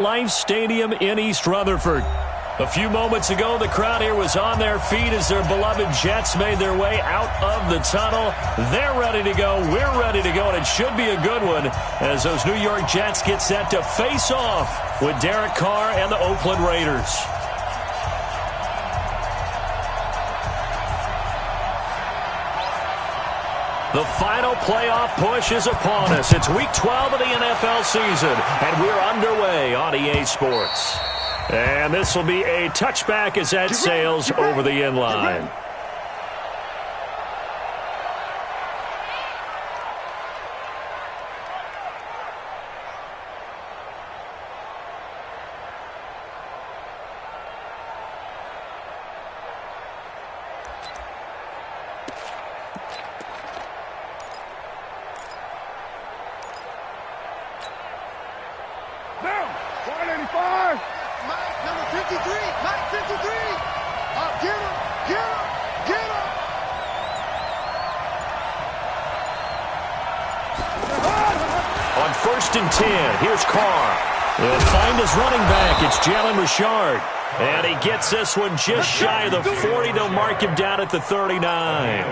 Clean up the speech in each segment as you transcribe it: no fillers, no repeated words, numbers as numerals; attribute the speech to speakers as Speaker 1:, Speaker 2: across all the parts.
Speaker 1: Life Stadium in East Rutherford. A few moments ago, the crowd here was on their feet as their beloved Jets made their way out of the tunnel. They're ready to go. We're ready to go, and it should be a good one as those New York Jets get set to face off with Derek Carr and the Oakland Raiders. The final playoff push is upon us. It's Week 12 of the NFL season, and we're underway on EA Sports. And this will be a touchback as that sails over the end line.
Speaker 2: On 1st and 10, here's Carr. He'll find his running back. It's Jalen Richard. And he gets this one just shy of the 40. They'll mark him down at the 39.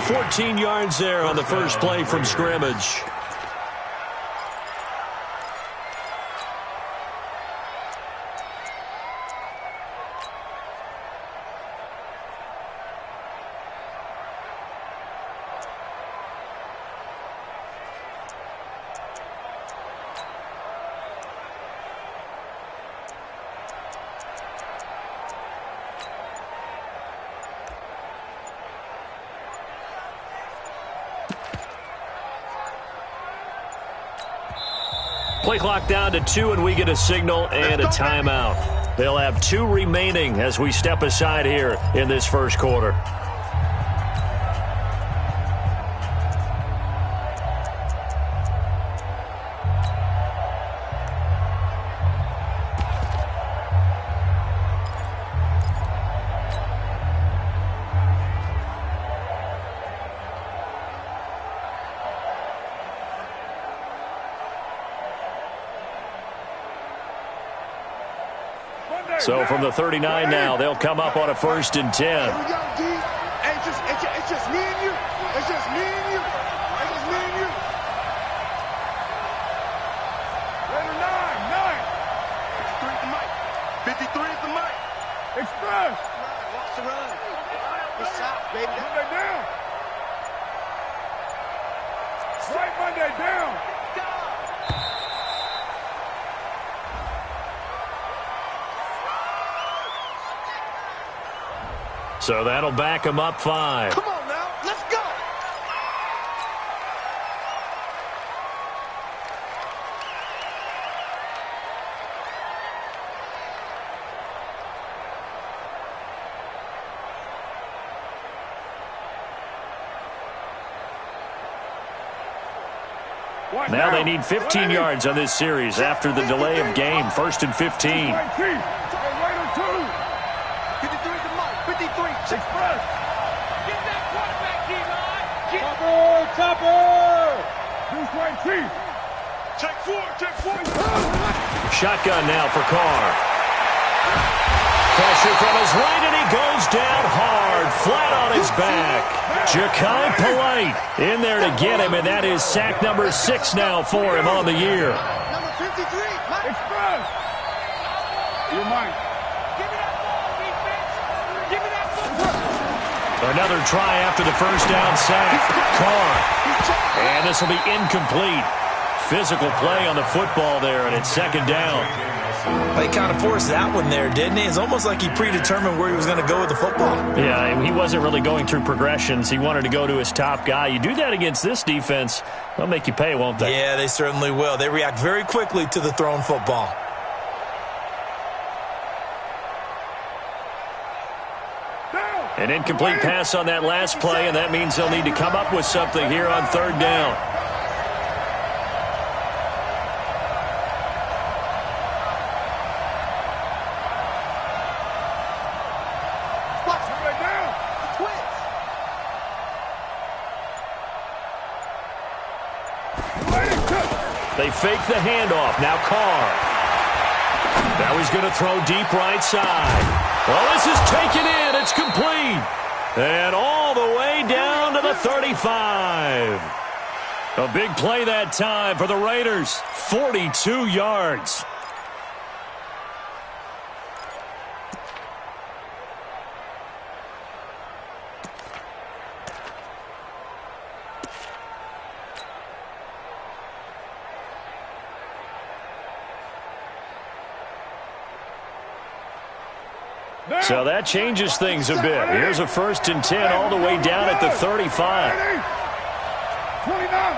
Speaker 2: 14 yards there on the first play from scrimmage. Play clock down to 2, and we get a signal and a timeout. They'll have 2 remaining as we step aside here in this first quarter. So from the 39 now, they'll come up on a 1st and 10.
Speaker 3: Here we go, D. Hey, it's just me and you. It's just me and you. It's just me and you. Letter 9. 53 is the mic. 53 is the mic. Express. Watch the run. What's up, baby? Monday down. Right Monday down.
Speaker 2: So that'll back him up 5.
Speaker 3: Come on now, let's go.
Speaker 2: Now they need 15 yards on this series after the delay of game. 1st and 15.
Speaker 3: Express.
Speaker 4: Get that quarterback, D-line.
Speaker 3: Chopper. Who's right, Chief? Check 4.
Speaker 2: Shotgun now for Carr. Pressure from his right, and he goes down hard, flat on his back. Ja'Kai Polite in there to get him, and that is sack number 6 now for him on the year.
Speaker 3: Number 53, Express. You're mine.
Speaker 2: Another try after the first down sack. Carr. And this will be incomplete. Physical play on the football there, and it's 2nd down.
Speaker 5: He kind of forced that one there, didn't he? It's almost like he predetermined where he was going to go with the football.
Speaker 2: Yeah, he wasn't really going through progressions. He wanted to go to his top guy. You do that against this defense, they'll make you pay, won't they?
Speaker 5: Yeah, they certainly will. They react very quickly to the thrown football.
Speaker 2: An incomplete pass on that last play, and that means they'll need to come up with something here on 3rd down. They fake the handoff. Now Carr.
Speaker 1: He's going to throw deep right side. Well, this is taken in. It's complete. And all the way down to the 35. A big play that time for the Raiders. 42 yards. So that changes things a bit. Here's a 1st and 10 all the way down at the 35.
Speaker 3: 29.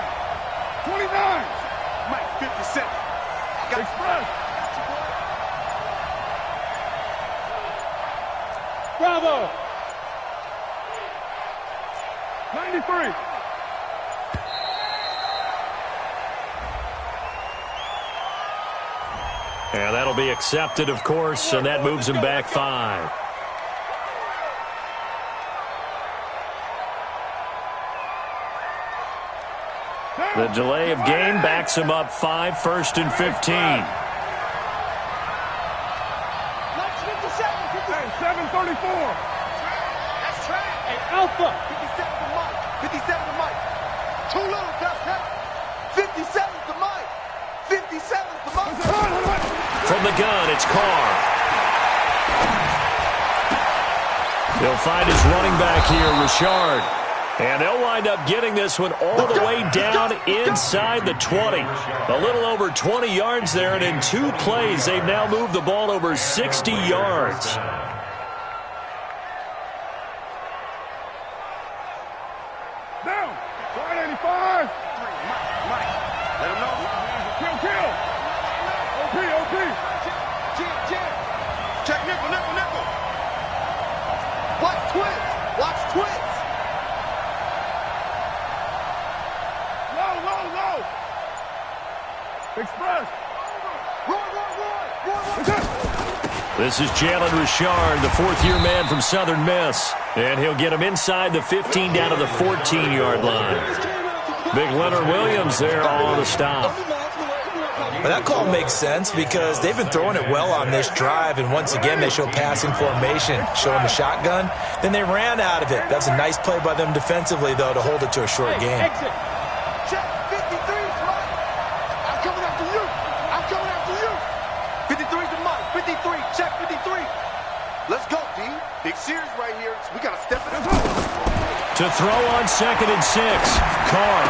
Speaker 3: Mike, 57. Express. Bravo. 93.
Speaker 1: And that'll be accepted, of course, and that moves him back 5. The delay of game backs him up 5, 1st and 15.
Speaker 3: Hey, 734. That's track. Hey, Alpha. 57 to Mike. 57 to Mike. Too little, Dustin. 57 to Mike. 57 to Mike.
Speaker 1: From the gun, it's Carr. He'll find his running back here, Richard. And they'll wind up getting this one all the way down inside the 20. A little over 20 yards there, and in 2 plays, they've now moved the ball over 60 yards.
Speaker 3: Down. 485. Mike. Let him know. Kill. OP. Jam. Check nickel. Watch twins. Low. Express. Roy.
Speaker 1: This is Jalen Richard, the 4th-year man from Southern Miss. And he'll get him inside the 15 down to the 14-yard line. Big Leonard Williams there on the stop.
Speaker 5: Well, that call makes sense because they've been throwing it well on this drive, and once again they show passing formation, showing the shotgun. Then they ran out of it. That's a nice play by them defensively, though, to hold it to a short game.
Speaker 3: Exit. Check 53 is Mike. I'm coming after you. 53 to Mike. 53. Check 53. Let's go, D. Big series right here. We got to step it up.
Speaker 1: To throw on 2nd and 6, Carr.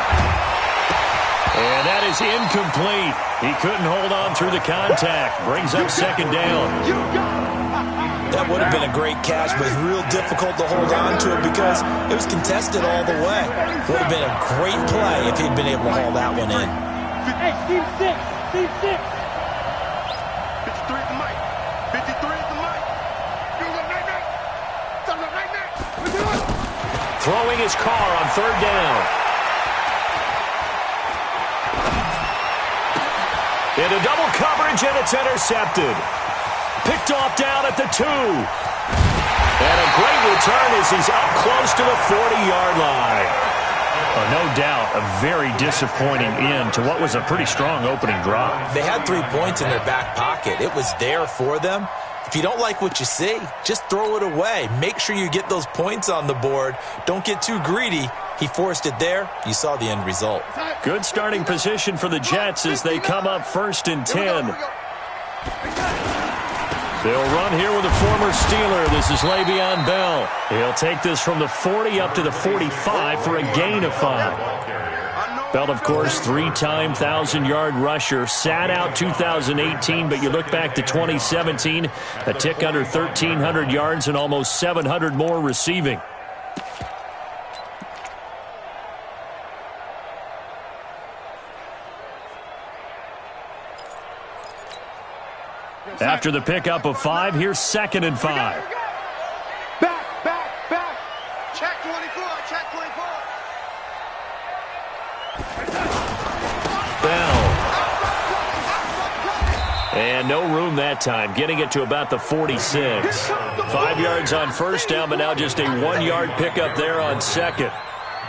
Speaker 1: And that is incomplete. He couldn't hold on through the contact. Brings up 2nd down.
Speaker 5: That would have been a great catch, but it's real difficult to hold on to it because it was contested all the way. Would have been a great play if he'd been able to haul that one in.
Speaker 3: Hey, Steve 6. 53 is the Mike. 53 is the Mike. You look right now.
Speaker 1: Throwing his Carr on 3rd down. Into double coverage, and it's intercepted. Picked off down at the 2. And a great return as he's up close to the 40-yard line. No doubt a very disappointing end to what was a pretty strong opening drive.
Speaker 5: They had 3 points in their back pocket. It was there for them. If you don't like what you see, just throw it away. Make sure you get those points on the board. Don't get too greedy. He forced it there. You saw the end result.
Speaker 1: Good starting position for the Jets as they come up 1st and 10. They'll run here with a former Steeler. This is Le'Veon Bell. He'll take this from the 40 up to the 45 for a gain of 5. Bell, of course, 3-time 1,000-yard rusher. Sat out 2018, but you look back to 2017, a tick under 1,300 yards and almost 700 more receiving. After the pickup of 5, here's 2nd and 5.
Speaker 3: Back. Check 24.
Speaker 1: Bell. And no room that time, getting it to about the 46. 5 yards on 1st down, but now just a 1-yard pickup there on 2nd.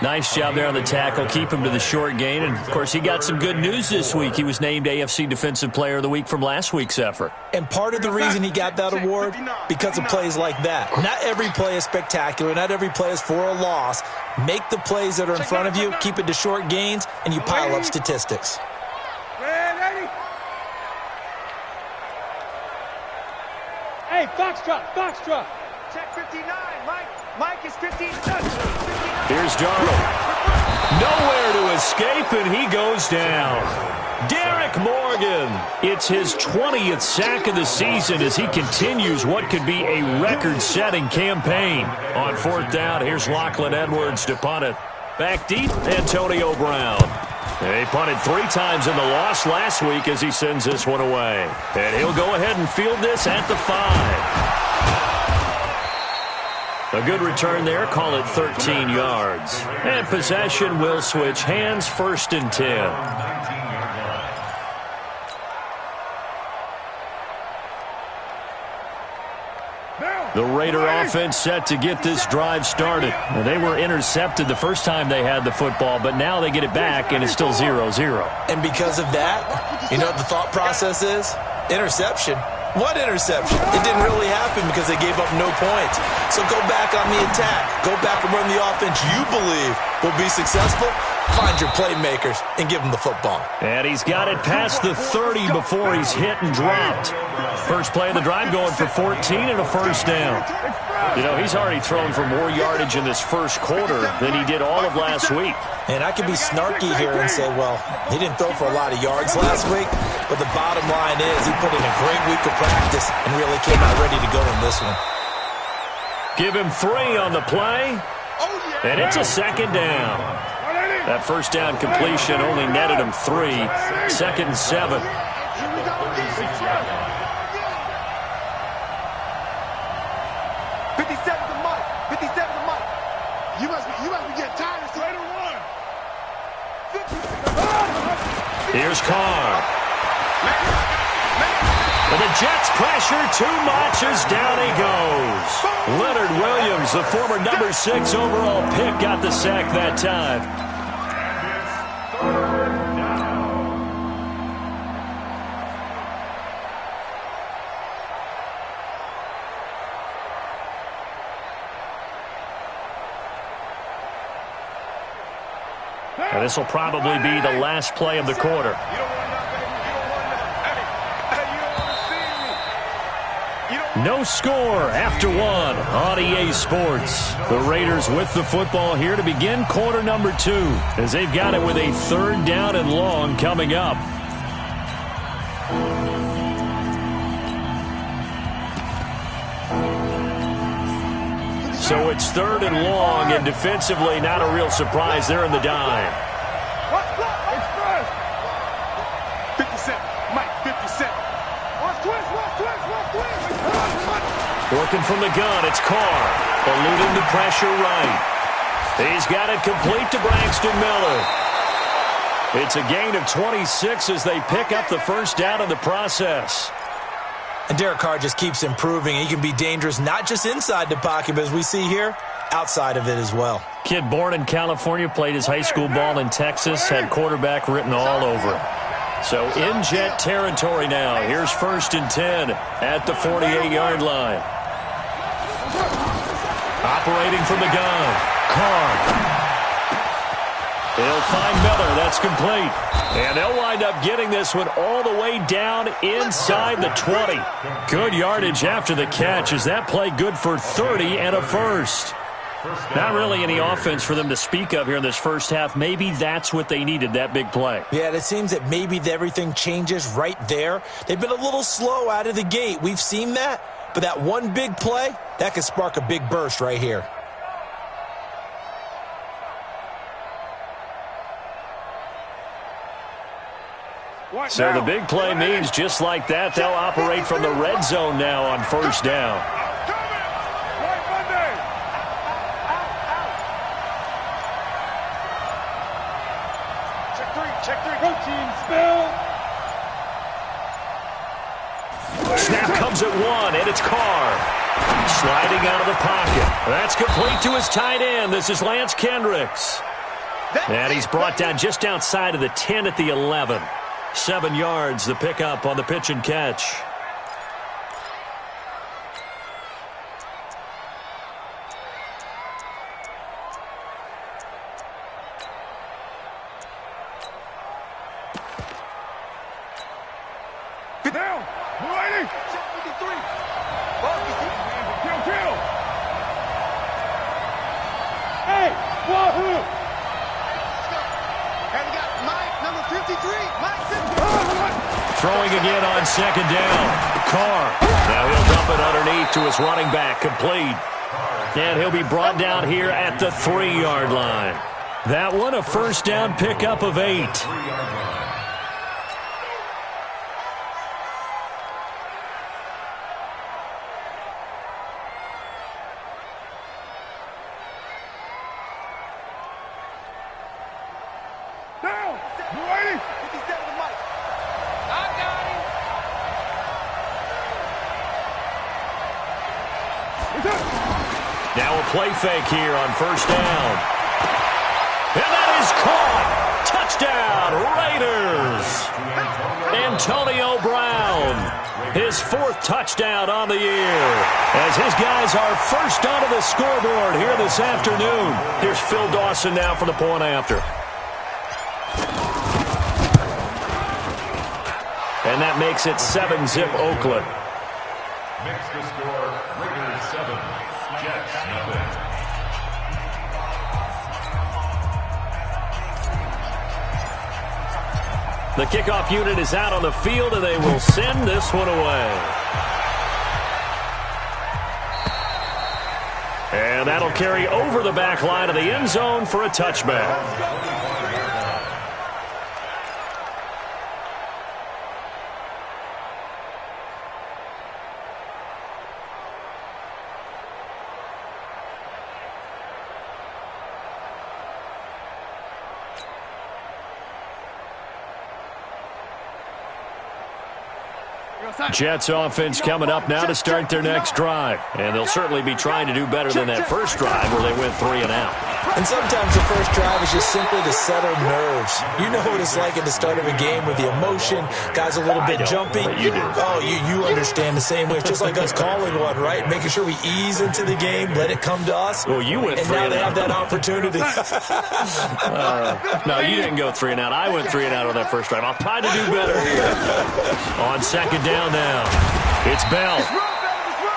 Speaker 1: Nice job there on the tackle. Keep him to the short gain. And, of course, he got some good news this week. He was named AFC Defensive Player of the Week from last week's effort.
Speaker 5: And part of the reason he got that award, because of plays like that. Not every play is spectacular. Not every play is for a loss. Make the plays that are in front of you, keep it to short gains, and you pile up statistics.
Speaker 4: Hey, Foxtrot, Foxtrot.
Speaker 3: Check 59, Mike. Mike is 59.
Speaker 1: Here's Darnold. Nowhere to escape, and he goes down. Derek Morgan. It's his 20th sack of the season as he continues what could be a record-setting campaign. On fourth down, here's Lachlan Edwards to punt it. Back deep, Antonio Brown. He punted 3 times in the loss last week as he sends this one away. And he'll go ahead and field this at the 5. A good return there. Call it 13 yards. And possession will switch hands, 1st and 10. The Raider offense set to get this drive started. Well, they were intercepted the first time they had the football, but now they get it back, and it's still 0-0.
Speaker 5: And because of that, you know what the thought process is? Interception. What interception? It didn't really happen because they gave up no points. So go back on the attack. Go back and run the offense you believe will be successful. Find your playmakers and give them the football.
Speaker 1: And he's got it past the 30 before he's hit and dropped. First play of the drive going for 14 and a 1st down. You know, he's already thrown for more yardage in this first quarter than he did all of last week.
Speaker 5: And I can be snarky here and say, well, he didn't throw for a lot of yards last week, but the bottom line is he put in a great week of practice and really came out ready to go in this one.
Speaker 1: Give him 3 on the play, and it's a 2nd down. That first down completion only netted him 3. 2nd and 7. Here's Carr. And the Jets pressure too much as down he goes. Leonard Williams, the former number 6 overall pick, got the sack that time. And this will probably be the last play of the quarter. No score after 1 on EA Sports. The Raiders with the football here to begin quarter number 2 as they've got it with a 3rd down and long coming up. So it's 3rd and long, and defensively not a real surprise. They're in the dime.
Speaker 3: 57. Mike, 57.
Speaker 1: Working from the gun, it's Carr. Eluding the pressure right. He's got it complete to Braxton Miller. It's a gain of 26 as they pick up the 1st down in the process.
Speaker 5: And Derek Carr just keeps improving. He can be dangerous not just inside the pocket, but as we see here, outside of it as well.
Speaker 1: Kid born in California, played his high school ball in Texas, had quarterback written all over him. So in Jet territory now. Here's 1st and 10 at the 48-yard line. Operating from the gun, Carr. He'll find Miller. That's complete. And they'll wind up getting this one all the way down inside the 20. Good yardage after the catch. Is that play good for 30 and a 1st? Not really any offense for them to speak of here in this first half. Maybe that's what they needed, that big play.
Speaker 5: Yeah, it seems that maybe everything changes right there. They've been a little slow out of the gate. We've seen that. But that one big play, that could spark a big burst right here.
Speaker 1: So the big play means just like that, they'll operate from the red zone now on 1st down.
Speaker 3: Check 3.
Speaker 4: Coaching spell.
Speaker 1: Snap comes at 1, and it's Carr. Sliding out of the pocket. That's complete to his tight end. This is Lance Kendricks. And he's brought down just outside of the 10 at the 11. 7 yards, the pickup on the pitch and catch.
Speaker 4: Down. Waiting.
Speaker 3: 53.
Speaker 4: Kill. Hey, wahoo.
Speaker 3: And we got Mike, number 53. Mike 53.
Speaker 1: Throwing again on second down. Carr. Now he'll dump it underneath to his running back. Complete. And he'll be brought down here at the 3-yard line. That one a first down pickup of 8.
Speaker 4: Down. Waiting.
Speaker 3: 57 to Mike. I got him.
Speaker 1: Now a play fake here on first down. And that is caught. Touchdown, Raiders. Antonio Brown, his 4th touchdown on the year, as his guys are first onto the scoreboard here this afternoon. Here's Phil Dawson now for the point after. And that makes it 7-zip Oakland.
Speaker 6: Makes the score Raiders 7, Jets nothing.
Speaker 1: The kickoff unit is out on the field, and they will send this one away. And that'll carry over the back line of the end zone for a touchback. Jets offense coming up now to start their next drive. And they'll certainly be trying to do better than that first drive where they went 3 and out.
Speaker 5: And sometimes the first drive is just simply to settle nerves. You know what it's like at the start of a game with the emotion. Guys a little bit jumpy.
Speaker 1: You do.
Speaker 5: Oh, you understand the same way. It's just like us calling one, right? Making sure we ease into the game, let it come to us.
Speaker 1: Well, you went 3 and out.
Speaker 5: And now they have that opportunity.
Speaker 1: No, you didn't go 3 and out. I went 3 and out on that first drive. I'll try to do better here. On second down now, it's Bell.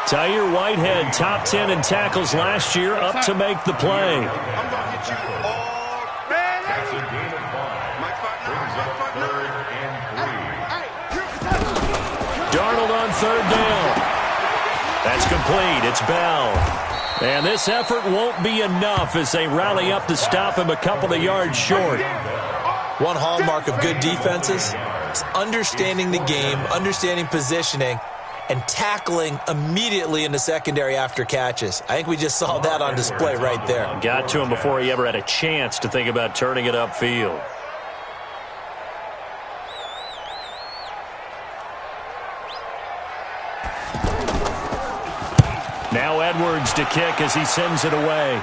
Speaker 1: Tyre Whitehead, top 10 in tackles last year, up to make the play.
Speaker 3: I'm going to get you all ready.
Speaker 6: That's a gain of 5.
Speaker 3: Mike 5
Speaker 6: Brings up 3rd and 3.
Speaker 1: Darnold on third down. That's complete. It's Bell. And this effort won't be enough as they rally up to stop him a couple of yards short.
Speaker 5: One hallmark of good defenses is understanding the game, understanding positioning, and tackling immediately in the secondary after catches. I think we just saw that on display right there.
Speaker 1: Got to him before he ever had a chance to think about turning it upfield. Now Edwards to kick as he sends it away.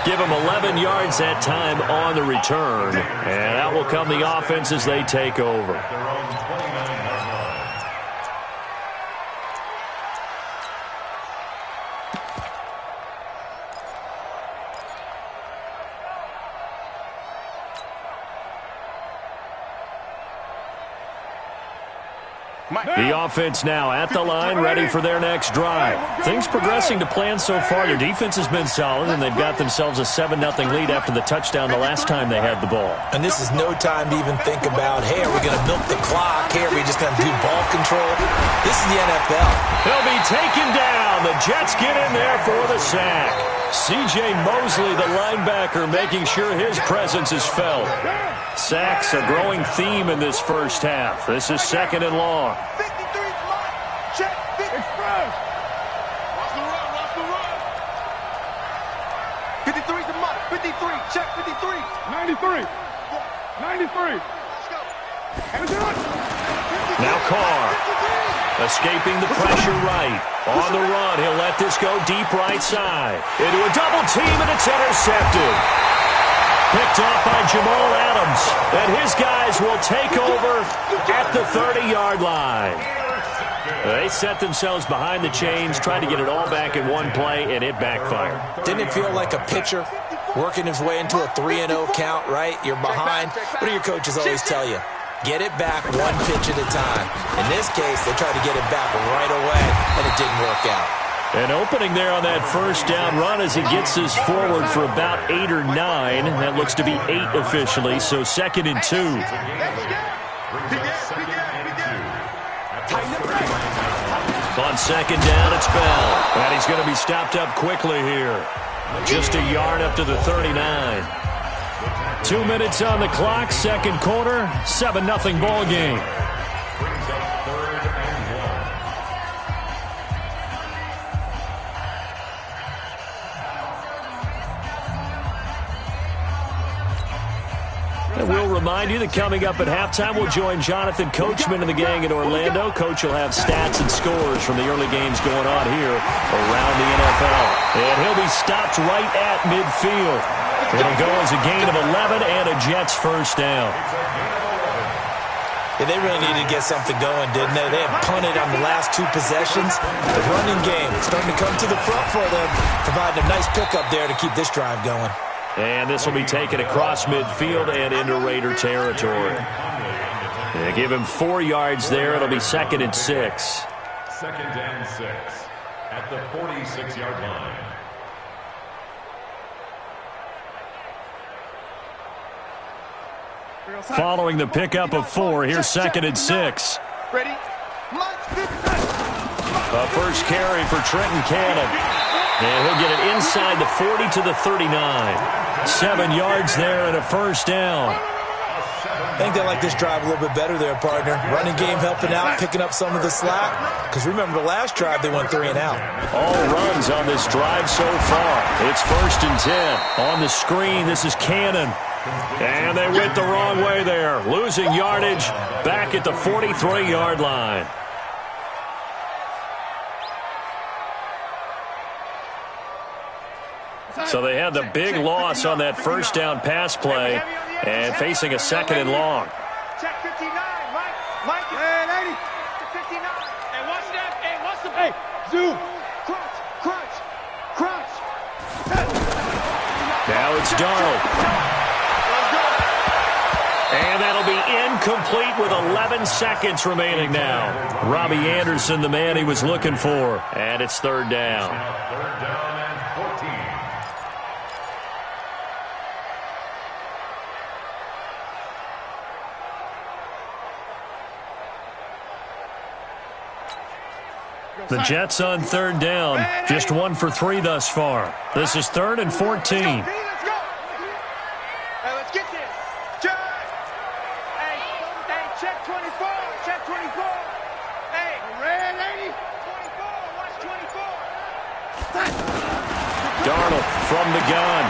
Speaker 1: Give him 11 yards that time on the return. And that will come the offense as they take over.
Speaker 6: Their own 29-yard line.
Speaker 1: The offense now at the line, ready for their next drive. Things progressing to plan so far. Their defense has been solid, and they've got themselves a 7-0 lead after the touchdown the last time they had the ball.
Speaker 5: And this is no time to even think about, hey, are we going to milk the clock? Hey, are we just going to do ball control? This is the NFL.
Speaker 1: He'll be taken down. The Jets get in there for the sack. C.J. Mosley, the linebacker, making sure his presence is felt. Sacks a growing theme in this first half. This is 2nd and long.
Speaker 3: 53 slot. Check. 50.
Speaker 4: Express.
Speaker 3: Watch the run. Watch the run. 53 to Mike. 53. Check 53.
Speaker 4: 93. 93.
Speaker 3: Let's go.
Speaker 4: And do it.
Speaker 1: Now Carr.
Speaker 3: 53.
Speaker 1: Escaping the pressure right. On the run, he'll let this go deep right side. Into a double team, and it's intercepted. Picked off by Jamal Adams. And his guys will take over at the 30-yard line. They set themselves behind the chains, tried to get it all back in one play, and it backfired.
Speaker 5: Didn't it feel like a pitcher working his way into a 3-0 count, right? You're behind. What do your coaches always tell you? Get it back one pitch at a time. In this case, they tried to get it back right away, and it didn't work out.
Speaker 1: An opening there on that first down run as he gets this forward for about 8 or 9. That looks to be 8 officially, so 2nd and 2. On 2nd down, it's Bell. And he's going to be stopped up quickly here. Just a yard up to the 39. 2 minutes on the clock, 2nd quarter, 7-0 ball game. And we'll remind you that coming up at halftime, we'll join Jonathan Coachman and the gang in Orlando. Coach will have stats and scores from the early games going on here around the NFL. And he'll be stopped right at midfield. It'll go as a gain of 11 and a Jets first down.
Speaker 5: Yeah, they really needed to get something going, didn't they? They had punted on the last 2 possessions. The running game starting to come to the front for them, providing a nice pickup there to keep this drive going.
Speaker 1: And this will be taken across midfield and into Raider territory. They give him 4 yards there. It'll be 2nd and 6.
Speaker 6: 2nd and 6 at the 46-yard line.
Speaker 1: Following the pickup of 4, here's 2nd and 6.
Speaker 3: Ready?
Speaker 1: A first carry for Trenton Cannon. And he'll get it inside the 40 to the 39. 7 yards there and a first down.
Speaker 5: I think they like this drive a little bit better there, partner. Running game helping out, picking up some of the slack. Because remember, the last drive, they went 3 and out.
Speaker 1: All runs on this drive so far. It's 1st and 10. On the screen, this is Cannon. And they went the wrong way there. Losing yardage back at the 43-yard line. So they had the big loss on that first down pass play and facing a 2nd and long.
Speaker 3: Check 59, Mike. Hey, lady. 59. Hey, watch that. Hey, watch the. Hey, zoom. Crunch.
Speaker 1: Now it's Darnold. And that'll be incomplete with 11 seconds remaining now. Robbie Anderson, the man he was looking for. And it's 3rd down.
Speaker 6: 3rd down and 14.
Speaker 1: The Jets on 3rd down. Just 1 for 3 thus far. This is 3rd and 14.
Speaker 3: Let's go. Hey, let's get this. Check. Hey, check 24. Check 24. Hey, red lady. 24. Watch 24.
Speaker 1: Darnold from the gun.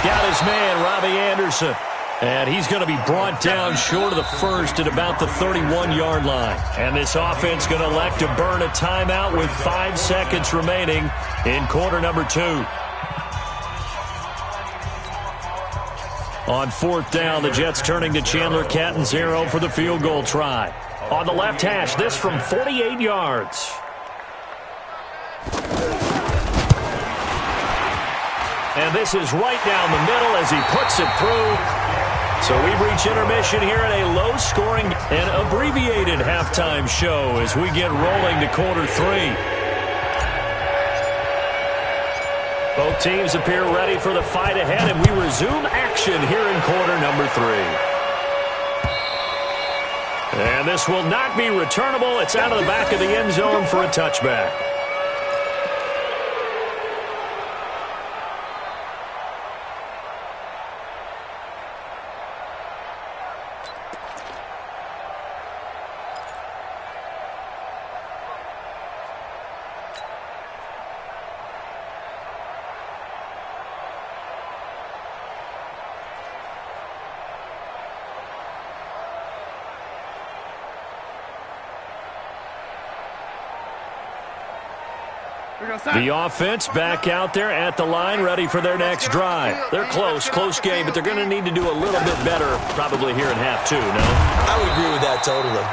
Speaker 1: Got his man, Robbie Anderson. And he's going to be brought down short of the first at about the 31-yard line. And this offense going to elect to burn a timeout with 5 seconds remaining in quarter number 2. On 4th down, the Jets turning to Chandler Catanzaro for the field goal try. On the left hash, this from 48 yards. And this is right down the middle as he puts it through. So we've reached intermission here in a low-scoring and abbreviated halftime show as we get rolling to quarter 3. Both teams appear ready for the fight ahead, and we resume action here in quarter number 3. And this will not be returnable. It's out of the back of the end zone for a touchback. The offense back out there at the line, ready for their next drive. They're close game, but they're going to need to do a little bit better probably here in half two, no?
Speaker 5: I would agree with that totally.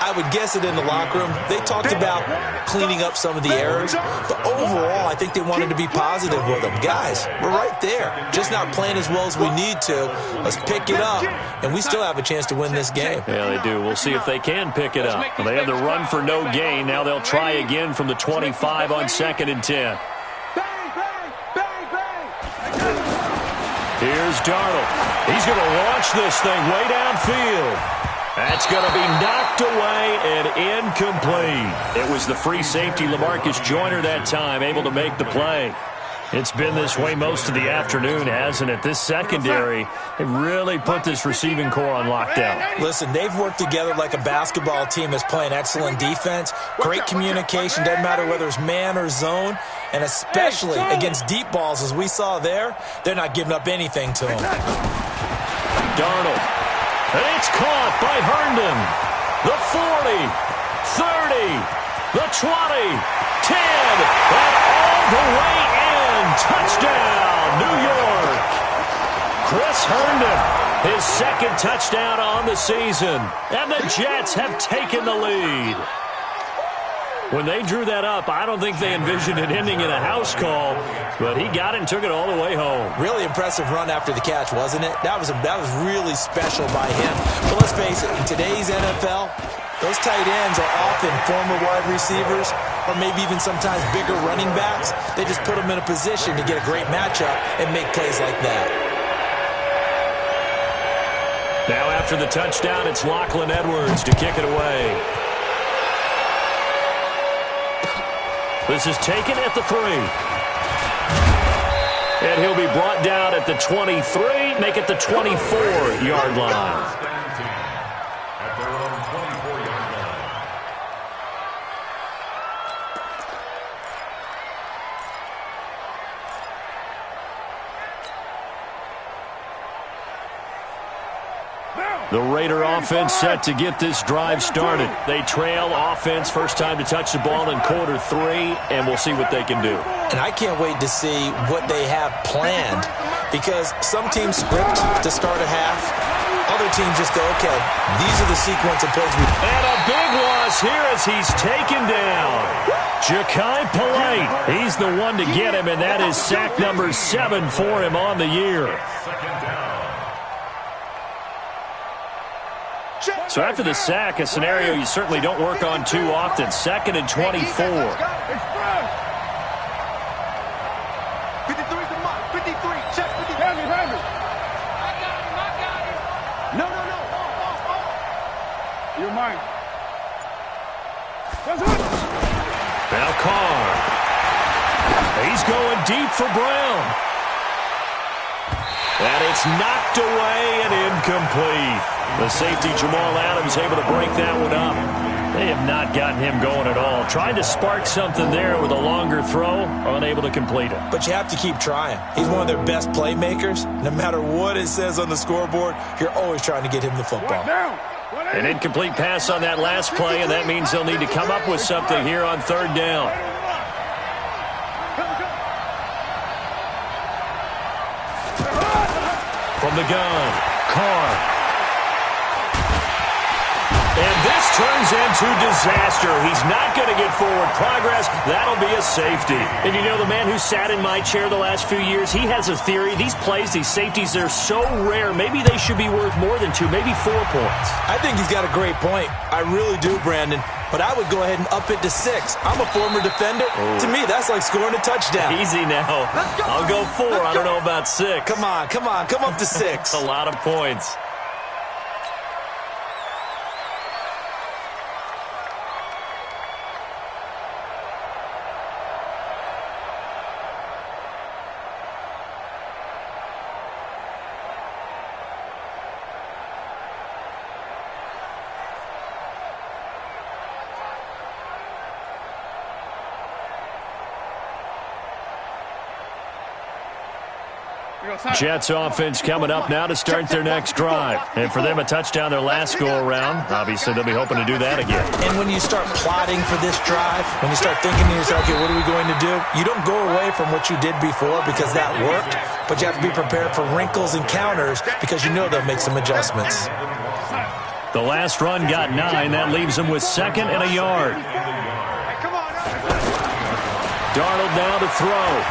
Speaker 5: I would guess it in the locker room. They talked about cleaning up some of the errors, but overall, I think they wanted to be positive with them. Guys, we're right there. Just not playing as well as we need to. Let's pick it up, and we still have a chance to win this game.
Speaker 1: Yeah, they do. We'll see if they can pick it up. Well, they had the run for no gain. Now they'll try again from the 25 on 2nd and 10. Here's Darnold. He's going to launch this thing way downfield. That's going to be knocked away and incomplete. It was the free safety, LaMarcus Joyner, that time, able to make the play. It's been this way most of the afternoon, hasn't it? This secondary, they really put this receiving core on lockdown.
Speaker 5: Listen, they've worked together like a basketball team that's playing excellent defense. Great communication, doesn't matter whether it's man or zone. And especially against deep balls, as we saw there, they're not giving up anything to them.
Speaker 1: Darnold. And it's caught by Herndon. The 40, 30, the 20, 10, and all the way in. Touchdown, New York. Chris Herndon, his second touchdown on the season. And the Jets have taken the lead. When they drew that up, I don't think they envisioned it ending in a house call, but he got it and took it all the way home.
Speaker 5: Really impressive run after the catch, wasn't it? That was really special by him. But let's face it, in today's NFL, those tight ends are often former wide receivers or maybe even sometimes bigger running backs. They just put them in a position to get a great matchup and make plays like that.
Speaker 1: Now after the touchdown, it's Lachlan Edwards to kick it away. This is taken at the 3. And he'll be brought down at the 23, make it the 24-yard line.
Speaker 6: At their own 24-yard line.
Speaker 1: The Raider offense set to get this drive started. They trail offense, first time to touch the ball in quarter 3, and we'll see what they can do.
Speaker 5: And I can't wait to see what they have planned, because some teams script to start a half. Other teams just go, okay, these are the sequence of plays we...
Speaker 1: And a big loss here as he's taken down. Ja'Kai Polite, he's the one to get him, and that is sack number 7 for him on the year.
Speaker 6: Second down.
Speaker 1: So after the sack, a scenario you certainly don't work on too often. 2nd and 24.
Speaker 3: 53's the mark. 53. Check 53.
Speaker 4: Hand me.
Speaker 3: I got him. No.
Speaker 4: You're mine. That's it.
Speaker 1: Now Carr. He's going deep for Brown. And it's knocked away and incomplete. The safety, Jamal Adams, able to break that one up. They have not gotten him going at all. Tried to spark something there with a longer throw, unable to complete it.
Speaker 5: But you have to keep trying. He's one of their best playmakers. No matter what it says on the scoreboard, you're always trying to get him the football.
Speaker 4: Down.
Speaker 1: An incomplete pass on that last play, and that means they'll need to come up with something here on 3rd down. From the gun, Carr. And this turns into disaster. He's not going to get forward progress. That'll be a safety. And you know, the man who sat in my chair the last few years, he has a theory. These plays, these safeties, they're so rare. Maybe they should be worth more than 2, maybe 4 points.
Speaker 5: I think he's got a great point. I really do, Brandon. But I would go ahead and up it to 6. I'm a former defender.
Speaker 1: Oh.
Speaker 5: To me, that's like scoring a touchdown.
Speaker 1: Easy now. I'll go 4. I don't know about 6.
Speaker 5: Come on. Come up to 6.
Speaker 1: A lot of points. Jets offense coming up now to start their next drive. And for them, a touchdown their last go-around. Obviously, they'll be hoping to do that again.
Speaker 5: And when you start plotting for this drive, when you start thinking to yourself, okay, what are we going to do? You don't go away from what you did before because that worked, but you have to be prepared for wrinkles and counters because you know they'll make some adjustments.
Speaker 1: The last run got 9. That leaves them with 2nd and a yard. Darnold now to throw.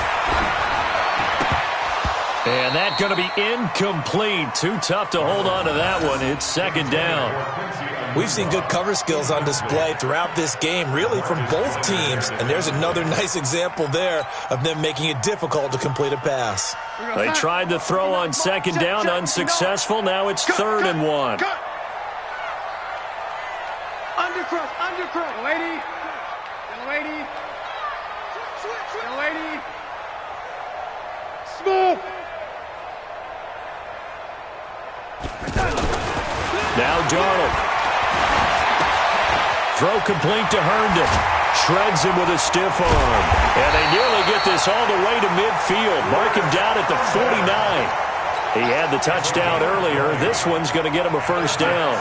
Speaker 1: And that's going to be incomplete. Too tough to hold on to that one. It's 2nd down.
Speaker 5: We've seen good cover skills on display throughout this game, really from both teams. And there's another nice example there of them making it difficult to complete a pass.
Speaker 1: They tried to throw on 2nd down, unsuccessful. Now it's 3rd and 1.
Speaker 4: Undercrush. Lady. Small.
Speaker 1: Now Darnold. Throw complete to Herndon. Shreds him with a stiff arm. And they nearly get this all the way to midfield. Mark him down at the 49. He had the touchdown earlier. This one's going to get him a 1st down.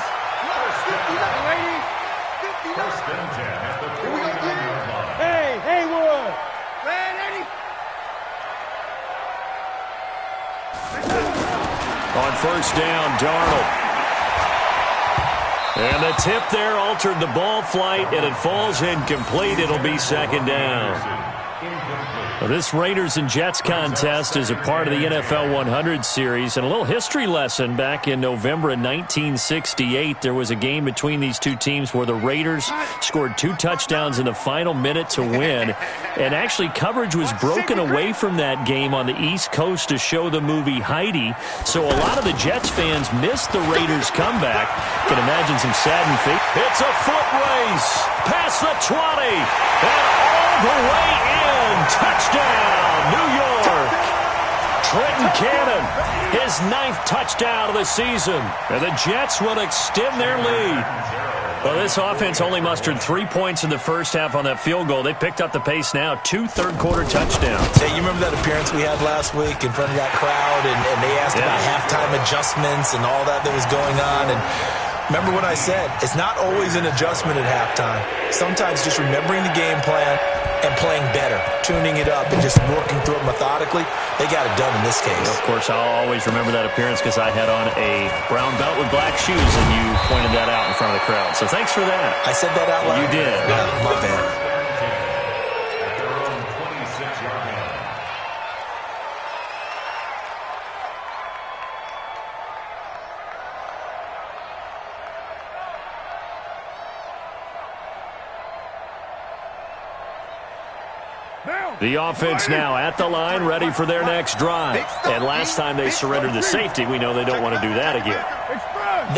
Speaker 4: Hey, Haywood.
Speaker 1: On 1st down, Darnold. And the tip there altered the ball flight, and it falls incomplete. It'll be 2nd down. Well, this Raiders and Jets contest is a part of the NFL 100 series. And a little history lesson, back in November of 1968, there was a game between these two teams where the Raiders scored 2 touchdowns in the final minute to win. And actually, coverage was broken away from that game on the East Coast to show the movie Heidi. So a lot of the Jets fans missed the Raiders' comeback. Can imagine some saddened feet. It's a foot race past the 20 and all the way in. Touchdown, New York. Trenton Cannon, his 9th touchdown of the season. And the Jets will extend their lead. Well, this offense only mustered 3 points in the first half on that field goal. They picked up the pace now. 2 third-quarter touchdowns.
Speaker 5: Hey, you remember that appearance we had last week in front of that crowd, and they asked about halftime adjustments and all that was going on, and remember what I said, it's not always an adjustment at halftime. Sometimes just remembering the game plan and playing better, tuning it up and just working through it methodically. They got it done in this case.
Speaker 1: Of course, I'll always remember that appearance because I had on a brown belt with black shoes, and you pointed that out in front of the crowd. So thanks for that.
Speaker 5: I said that out loud?
Speaker 1: You did.
Speaker 5: Yeah, my bad.
Speaker 1: The offense now at the line, ready for their next drive. And last time they surrendered the safety, we know they don't want to do that again.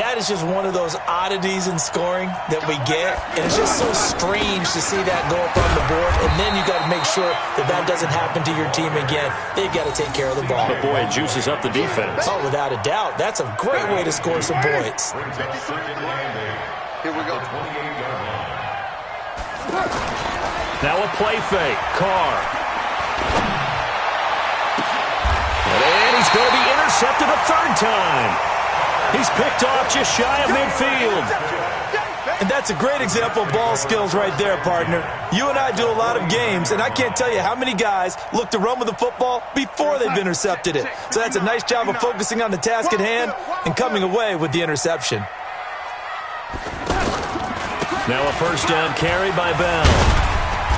Speaker 5: That is just one of those oddities in scoring that we get. And it's just so strange to see that go up on the board. And then you got to make sure that that doesn't happen to your team again. They've got to take care of the ball.
Speaker 1: But boy, it juices up the defense.
Speaker 5: Oh, without a doubt. That's a great way to score some points.
Speaker 3: Here we go.
Speaker 1: Now a play fake. Carr. And he's going to be intercepted a 3rd time. He's picked off just shy of midfield.
Speaker 5: And that's a great example of ball skills right there, partner. You and I do a lot of games, and I can't tell you how many guys look to run with the football before they've intercepted it. So that's a nice job of focusing on the task at hand and coming away with the interception.
Speaker 1: Now a 1st down carry by Bell.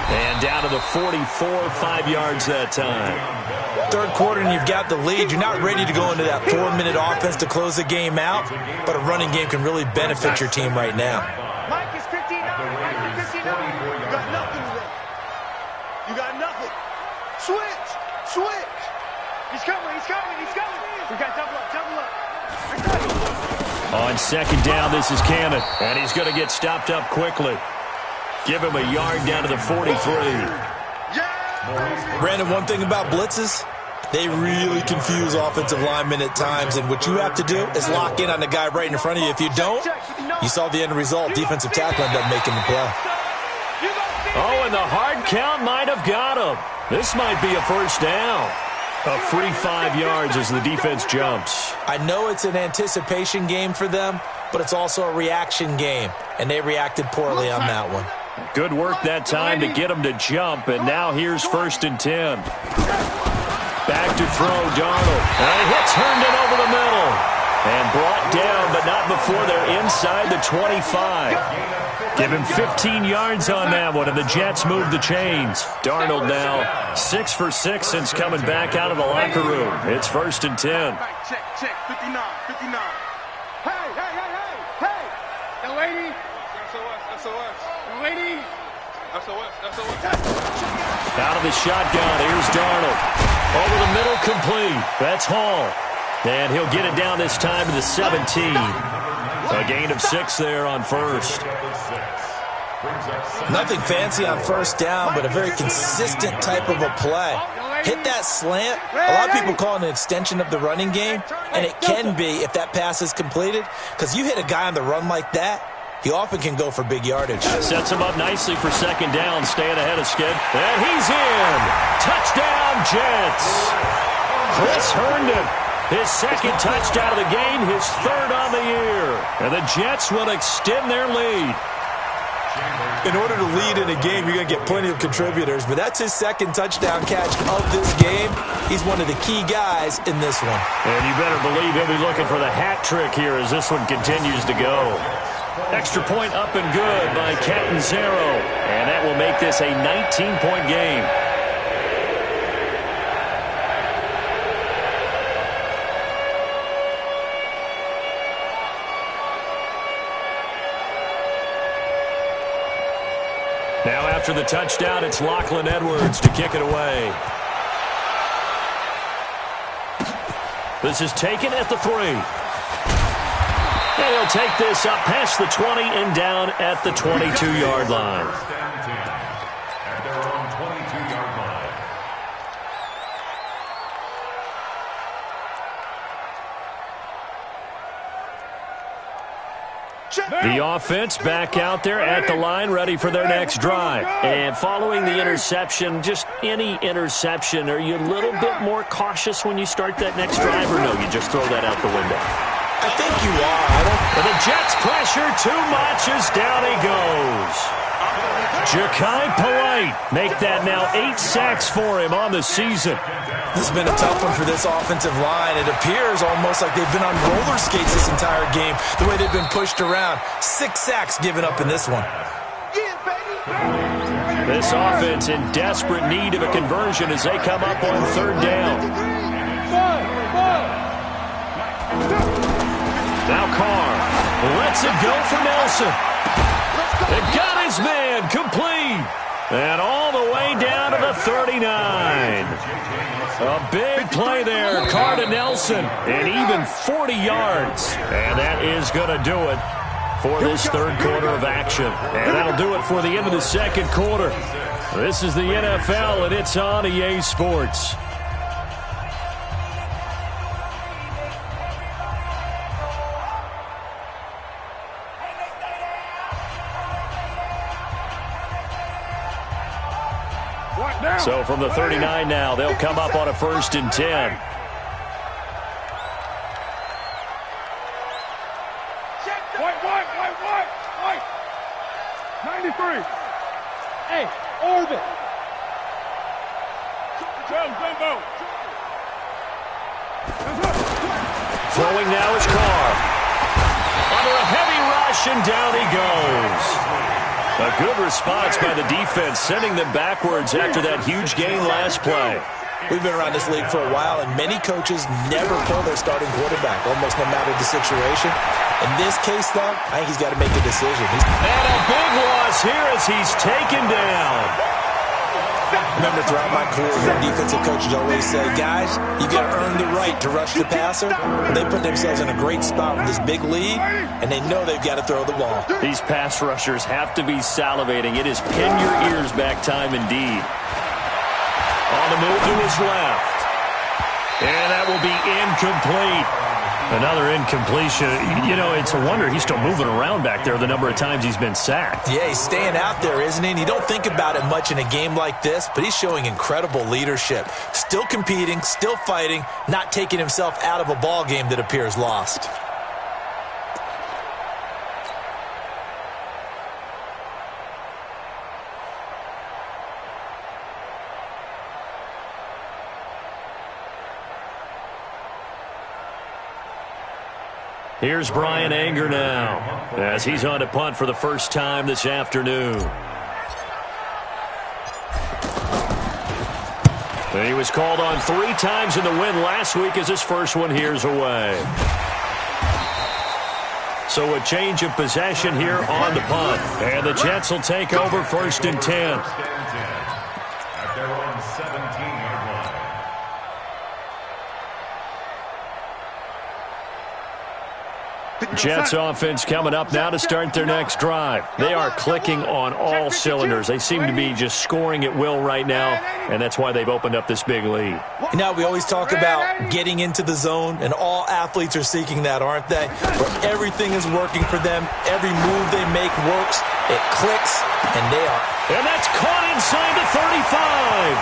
Speaker 1: And down to the 44, 5 yards that time.
Speaker 5: 3rd quarter and you've got the lead. You're not ready to go into that 4-minute offense to close the game out, but a running game can really benefit your team right now.
Speaker 3: Mike is 59. Mike is 59. You got nothing today. You got nothing. Switch. Switch. He's coming. He's coming. He's coming. We got double up. Double up.
Speaker 1: On 2nd down, this is Cannon. And he's going to get stopped up quickly. Give him a yard down to the 43.
Speaker 5: Brandon, one thing about blitzes, they really confuse offensive linemen at times, and what you have to do is lock in on the guy right in front of you. If you don't, you saw the end result. Defensive tackle ended up making the play.
Speaker 1: Oh, and the hard count might have got him. This might be a 1st down. A free 5 yards as the defense jumps.
Speaker 5: I know it's an anticipation game for them, but it's also a reaction game, and they reacted poorly on that one.
Speaker 1: Good work that time to get them to jump, and now here's 1st and 10. Back to throw, Darnold. And a hit's Herndon over the middle. And brought down, but not before they're inside the 25. Give him 15 yards on that one, and the Jets move the chains. Darnold now 6 for 6 since coming back out of the locker room. It's 1st and 10.
Speaker 3: Check, 59, 59. Hey, hey, hey, hey, hey!
Speaker 4: Young lady.
Speaker 3: SOS.
Speaker 4: Young lady.
Speaker 3: SOS.
Speaker 1: Out of the shotgun, here's Darnold. Over the middle, complete. That's Hall. And he'll get it down this time to the 17. A gain of 6 there on first.
Speaker 5: Nothing fancy on first down, but a very consistent type of a play. Hit that slant. A lot of people call it an extension of the running game, and it can be if that pass is completed, because you hit a guy on the run like that, he often can go for big yardage.
Speaker 1: Sets him up nicely for 2nd down, staying ahead of Skid. And he's in. Touchdown, Jets. Chris Herndon, his 2nd touchdown of the game, his 3rd on the year. And the Jets will extend their lead.
Speaker 5: In order to lead in a game, you're going to get plenty of contributors, but that's his 2nd touchdown catch of this game. He's one of the key guys in this one.
Speaker 1: And you better believe he'll be looking for the hat trick here as this one continues to go. Extra point up and good by Catanzaro. And that will make this a 19-point game. Now after the touchdown, it's Lachlan Edwards to kick it away. This is taken at the 3. And he'll take this up past the 20 and down at the 22-yard line.
Speaker 6: At their own 22-yard line.
Speaker 1: The offense back out there at the line, ready for their next drive. And following the interception, just any interception, are you a little bit more cautious when you start that next drive, or no, you just throw that out the window?
Speaker 5: I think you are.
Speaker 1: And the Jets pressure too much as down he goes. Ja'Kai Polite make that now 8 sacks for him on the season.
Speaker 5: This has been a tough one for this offensive line. It appears almost like they've been on roller skates this entire game, the way they've been pushed around. 6 sacks given up in this one.
Speaker 1: This offense in desperate need of a conversion as they come up on 3rd down. Now Carr lets it go for Nelson. It got his man complete. And all the way down to the 39. A big play there. Carr to Nelson. And even 40 yards. And that is going to do it for this 3rd quarter of action. And that'll do it for the end of the 2nd quarter. This is the NFL, and it's on EA Sports. So from the 39 now, they'll come up on a 1st and 10.
Speaker 4: White. 93. Hey, orbit. Jumbo.
Speaker 1: Throwing now is Carr. Under a heavy rush, and down he goes. A good response by the defense, sending them backwards after that huge gain last play.
Speaker 5: We've been around this league for a while, and many coaches never pull their starting quarterback, almost no matter the situation. In this case, though, I think he's got to make a decision.
Speaker 1: And a big loss here as he's taken down.
Speaker 5: Remember, throughout my career, your defensive coaches always say, guys, you got to earn the right to rush the passer. They put themselves in a great spot with this big lead, and they know they've got to throw the ball.
Speaker 1: These pass rushers have to be salivating. It is pin your ears back time indeed. On the move to his left. And that will be incomplete. Another incompletion. You know, it's a wonder he's still moving around back there the number of times he's been sacked.
Speaker 5: Yeah, he's staying out there, isn't he? And you don't think about it much in a game like this, but he's showing incredible leadership. Still competing, still fighting, not taking himself out of a ball game that appears lost.
Speaker 1: Here's Brian Anger now as he's on to punt for the first time this afternoon. And he was called on 3 times in the win last week as his first one here's away. So a change of possession here on the punt. And the Jets will take over 1st and 10.
Speaker 6: At their own 17-yard line.
Speaker 1: Jets offense coming up now to start their next drive. They are clicking on all cylinders. They seem to be just scoring at will right now, and that's why they've opened up this big lead.
Speaker 5: You know, we always talk about getting into the zone, and all athletes are seeking that, aren't they? Where everything is working for them. Every move they make works. It clicks, and they are.
Speaker 1: And that's caught inside the 35.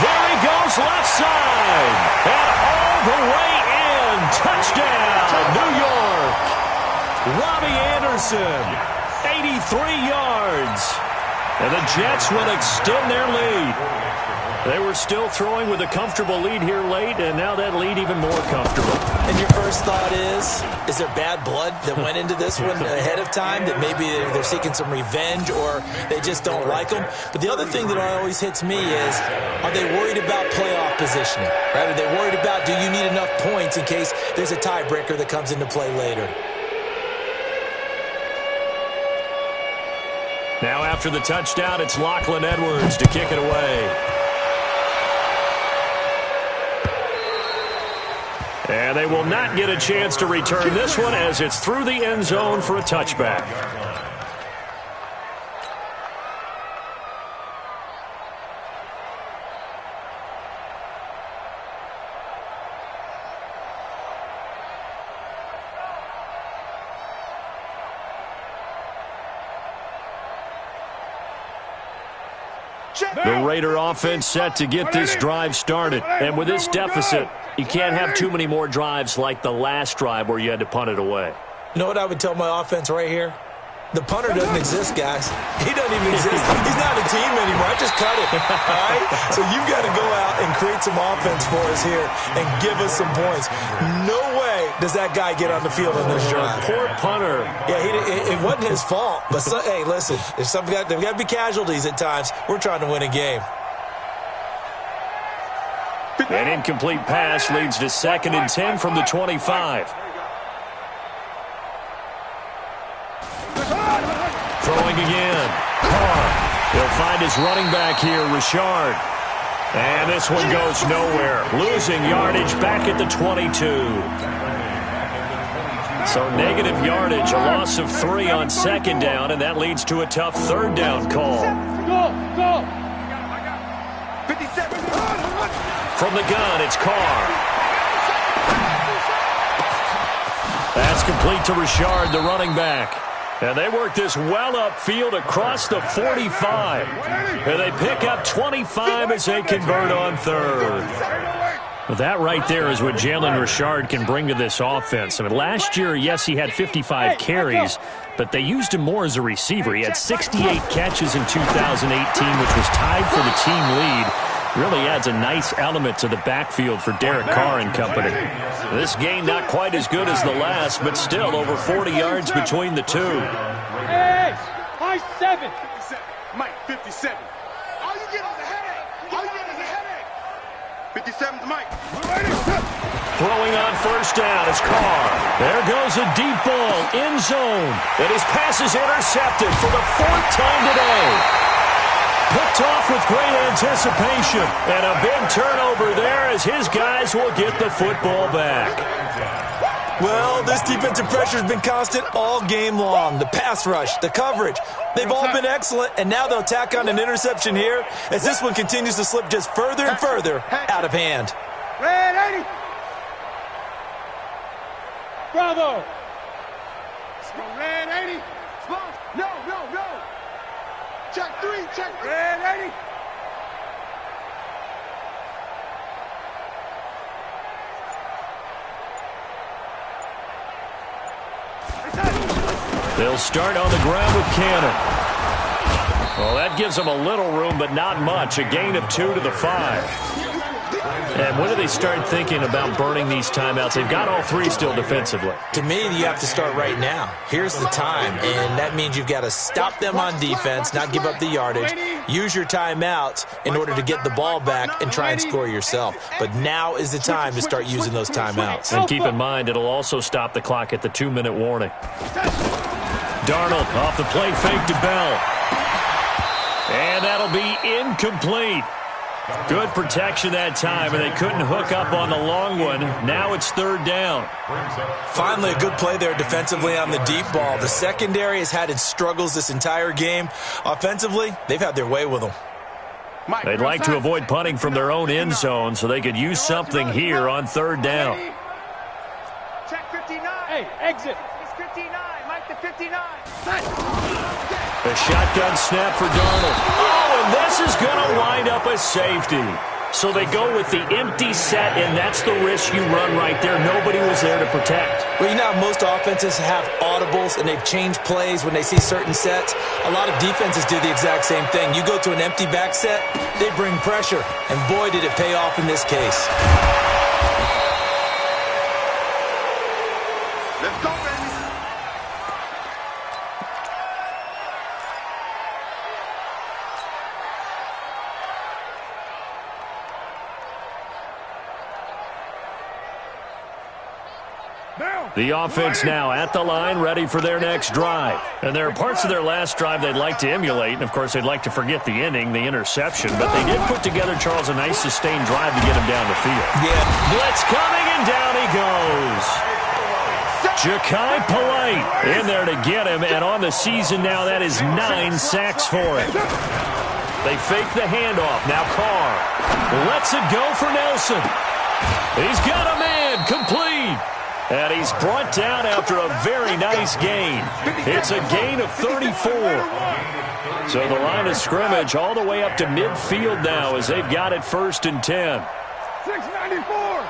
Speaker 1: There he goes left side. And all the way in. Touchdown, New York. Robbie Anderson, 83 yards. And the Jets will extend their lead. They were still throwing with a comfortable lead here late, and now that lead even more comfortable.
Speaker 5: And your first thought is there bad blood that went into this one ahead of time, that maybe they're seeking some revenge or they just don't like them? But the other thing that always hits me is, are they worried about playoff positioning? Right? Are they worried about, do you need enough points in case there's a tiebreaker that comes into play later?
Speaker 1: Now after the touchdown, it's Lachlan Edwards to kick it away. And they will not get a chance to return this one as it's through the end zone for a touchback. The Raider offense set to get this drive started. And with this deficit, you can't have too many more drives like the last drive where you had to punt it away.
Speaker 5: You know what I would tell my offense right here? The punter doesn't exist, guys. He doesn't even exist. He's not a team anymore. I just cut him. All right? So you've got to go out and create some offense for us here and give us some points. No way does that guy get on the field on this drive.
Speaker 1: Poor punter.
Speaker 5: Yeah, it wasn't his fault. But, hey, listen, there's got to be casualties at times. We're trying to win a game.
Speaker 1: An incomplete pass leads to 2nd and 10 from the 25. Throwing again. Carr. He'll find his running back here, Richard. And this one goes nowhere. Losing yardage back at the 22. So negative yardage, a loss of 3 on 2nd down, and that leads to a tough 3rd down call.
Speaker 4: Go!
Speaker 3: 57.
Speaker 1: From the gun, it's Carr. That's complete to Richard, the running back. And they work this well upfield across the 45. And they pick up 25 as they convert on 3rd. Well, that right there is what Jalen Richard can bring to this offense. I mean, last year, yes, he had 55 carries, but they used him more as a receiver. He had 68 catches in 2018, which was tied for the team lead. Really adds a nice element to the backfield for Derek Carr and company. This game not quite as good as the last, but still over 40 yards between the two.
Speaker 4: Hey, high 7.
Speaker 3: 57. Mike, 57. All you get is a headache. All you get is a headache. 57's Mike.
Speaker 1: Throwing on 1st down is Carr. There goes a deep ball, end zone. And his pass is intercepted for the 4th time today. Picked off with great anticipation. And a big turnover there as his guys will get the football back.
Speaker 5: Well, this defensive pressure has been constant all game long. The pass rush, the coverage, they've all been excellent, and now they'll tack on an interception here as this one continues to slip just further and further out of hand.
Speaker 4: Red 80. Bravo.
Speaker 3: Red 80. No. Check 3. Red 80.
Speaker 1: They'll start on the ground with Cannon. Well, that gives them a little room, but not much. A gain of 2 to the 5. And when do they start thinking about burning these timeouts? They've got all 3 still defensively.
Speaker 5: To me, you have to start right now. Here's the time, and that means you've got to stop them on defense, not give up the yardage, use your timeouts in order to get the ball back and try and score yourself. But now is the time to start using those timeouts.
Speaker 1: And keep in mind, it'll also stop the clock at the 2-minute warning. Darnold off the play fake to Bell. And that'll be incomplete. Good protection that time, and they couldn't hook up on the long one. Now it's 3rd down.
Speaker 5: Finally, a good play there defensively on the deep ball. The secondary has had its struggles this entire game. Offensively, they've had their way with them.
Speaker 1: They'd like to avoid punting from their own end zone, so they could use something here on 3rd down.
Speaker 3: Check 59.
Speaker 4: Hey, exit.
Speaker 3: It's 59. Mike the 59.
Speaker 1: A shotgun snap for Darnold. Oh, and this is going to wind up a safety. So they go with the empty set, and that's the risk you run right there. Nobody was there to protect.
Speaker 5: Well, you know how most offenses have audibles, and they've changed plays when they see certain sets. A lot of defenses do the exact same thing. You go to an empty back set, they bring pressure, and boy, did it pay off in this case.
Speaker 3: Let's go, baby.
Speaker 1: The offense now at the line, ready for their next drive. And there are parts of their last drive they'd like to emulate, and of course they'd like to forget the inning, the interception, but they did put together, Charles, a nice sustained drive to get him down the field.
Speaker 5: Yeah.
Speaker 1: Blitz coming, and down he goes. Ja'Kai Polite in there to get him, and on the season now, that is 9 sacks for him. They fake the handoff. Now Carr lets it go for Nelson. He's got a man, complete. And he's brought down after a very nice gain. It's a gain of 34. So the line of scrimmage all the way up to midfield now as they've got it 1st and 10.
Speaker 3: 694.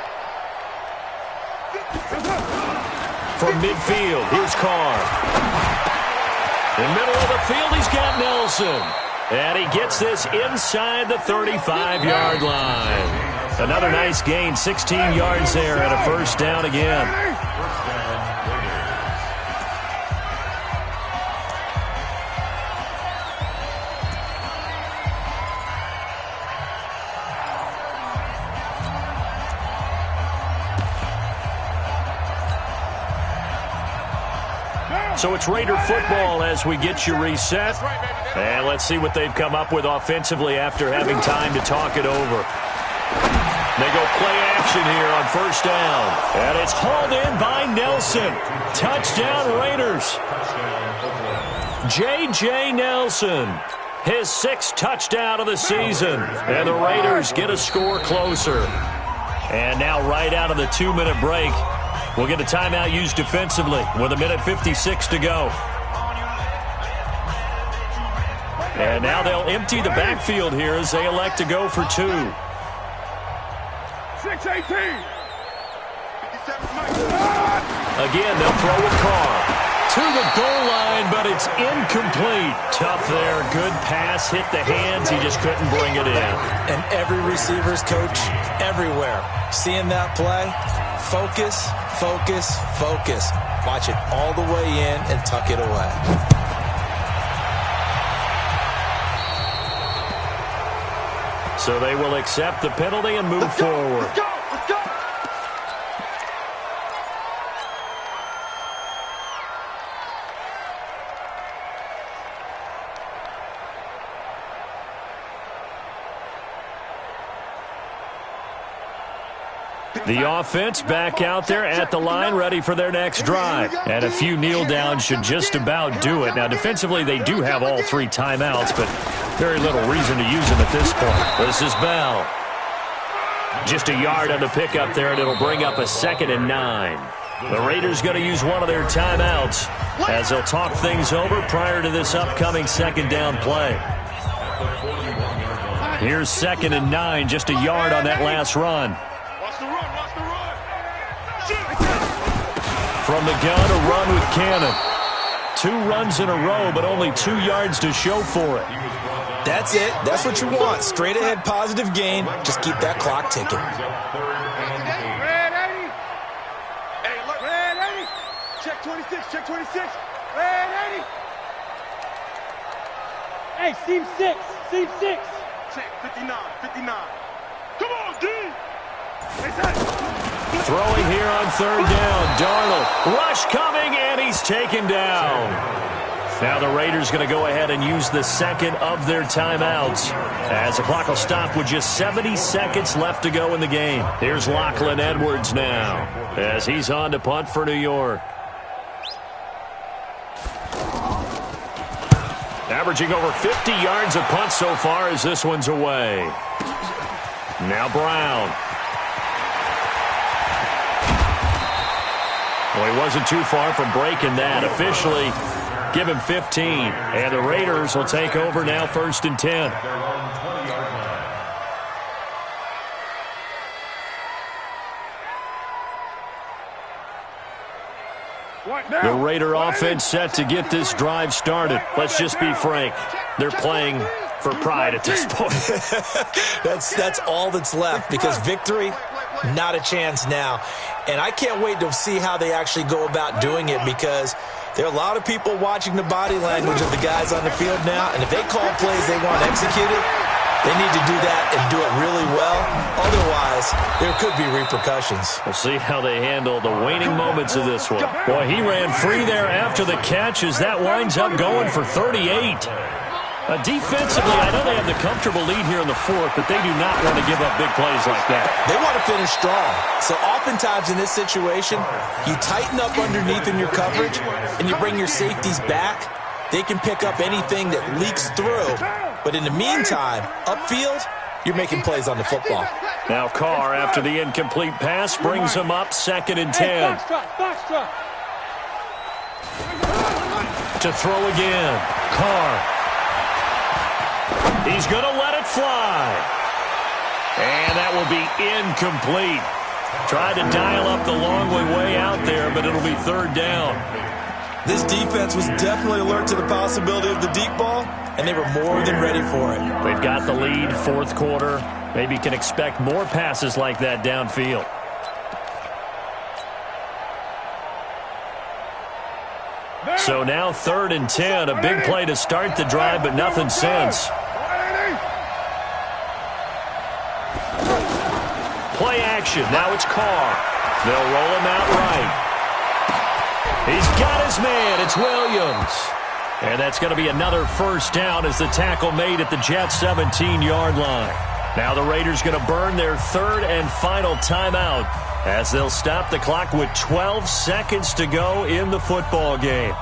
Speaker 1: From midfield, here's Carr. In the middle of the field, he's got Nelson. And he gets this inside the 35-yard line. Another nice gain, 16 yards there, and a 1st down again. So it's Raider football as we get you reset. And let's see what they've come up with offensively after having time to talk it over. They go play action here on 1st down. And it's hauled in by Nelson. Touchdown Raiders. J.J. Nelson. His 6th touchdown of the season. And the Raiders get a score closer. And now right out of the 2-minute break, we'll get a timeout used defensively with 1:56 to go. And now they'll empty the backfield here as they elect to go for 2.
Speaker 3: 618.
Speaker 1: Again, they'll throw with Carr. To the goal line, but it's incomplete. Tough there. Good pass. Hit the hands. He just couldn't bring it in.
Speaker 5: And every receiver's coach everywhere. Seeing that play, focus, focus, focus. Watch it all the way in and tuck it away.
Speaker 1: So they will accept the penalty and move forward.
Speaker 3: Let's go. Let's go.
Speaker 1: The offense back out there at the line, ready for their next drive. And a few kneel downs should just about do it. Now, defensively, they do have all 3 timeouts, but very little reason to use them at this point. This is Bell. Just a yard on the pickup there, and it'll bring up a 2nd and 9. The Raiders going to use one of their timeouts as they'll talk things over prior to this upcoming second down play. Here's 2nd and 9, just a yard on that last run. From the gun, a run with Cannon. 2 runs in a row, but only 2 yards to show for it.
Speaker 5: That's it. That's what you want. Straight ahead, positive gain. Just keep that clock ticking.
Speaker 3: Check 26, check 26. Red 80.
Speaker 4: Hey, seam 6, seam 6.
Speaker 3: Check 59, 59. Come on, D.
Speaker 1: Throwing here on 3rd down. Darnold. Rush coming, and he's taken down. Now the Raiders going to go ahead and use the 2nd of their timeouts as the clock will stop with just 70 seconds left to go in the game. Here's Lachlan Edwards now as he's on to punt for New York. Averaging over 50 yards a punt so far as this one's away. Now Brown. Well, he wasn't too far from breaking that. Officially, give him 15. And the Raiders will take over now 1st and 10. The Raider offense set to get this drive started. Let's just be frank. They're playing for pride at this point.
Speaker 5: That's all that's left because victory, not a chance now. And I can't wait to see how they actually go about doing it because there are a lot of people watching the body language of the guys on the field now. And if they call plays they want executed, they need to do that and do it really well. Otherwise, there could be repercussions.
Speaker 1: We'll see how they handle the waning moments of this one. Boy, he ran free there after the catch as that winds up going for 38. Defensively, I know they have the comfortable lead here in the 4th, but they do not want to give up big plays like that.
Speaker 5: They want to finish strong. So oftentimes in this situation, you tighten up underneath in your coverage and you bring your safeties back. They can pick up anything that leaks through. But in the meantime, upfield, you're making plays on the football.
Speaker 1: Now Carr, after the incomplete pass, brings him up 2nd and 10. To throw again. Carr. He's going to let it fly. And that will be incomplete. Tried to dial up the long way out there, but it'll be 3rd down.
Speaker 5: This defense was definitely alert to the possibility of the deep ball, and they were more than ready for it.
Speaker 1: They've got the lead, 4th quarter. Maybe can expect more passes like that downfield. So now 3rd and 10, a big play to start the drive, but nothing since. Play action. Now it's Carr. They'll roll him out right. He's got his man. It's Williams. And that's going to be another 1st down as the tackle made at the Jets' 17-yard line. Now the Raiders going to burn their 3rd and final timeout as they'll stop the clock with 12 seconds to go in the football game.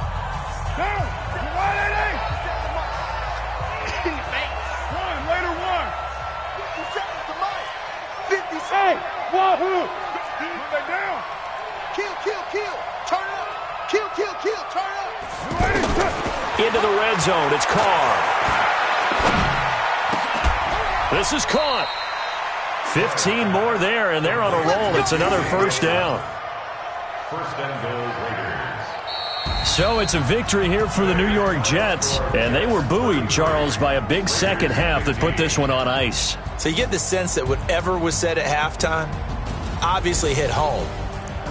Speaker 4: Wahoo!
Speaker 3: Kill. Turn it up. Kill. Turn it up.
Speaker 1: Into the red zone. It's Carr. This is caught. 15 more there, and they're on a roll. It's another 1st down.
Speaker 6: 1st and goal, Raiders.
Speaker 1: So it's a victory here for the New York Jets, and they were buoyed, Charles, by a big 2nd half that put this one on ice.
Speaker 5: So you get the sense that whatever was said at halftime obviously hit home.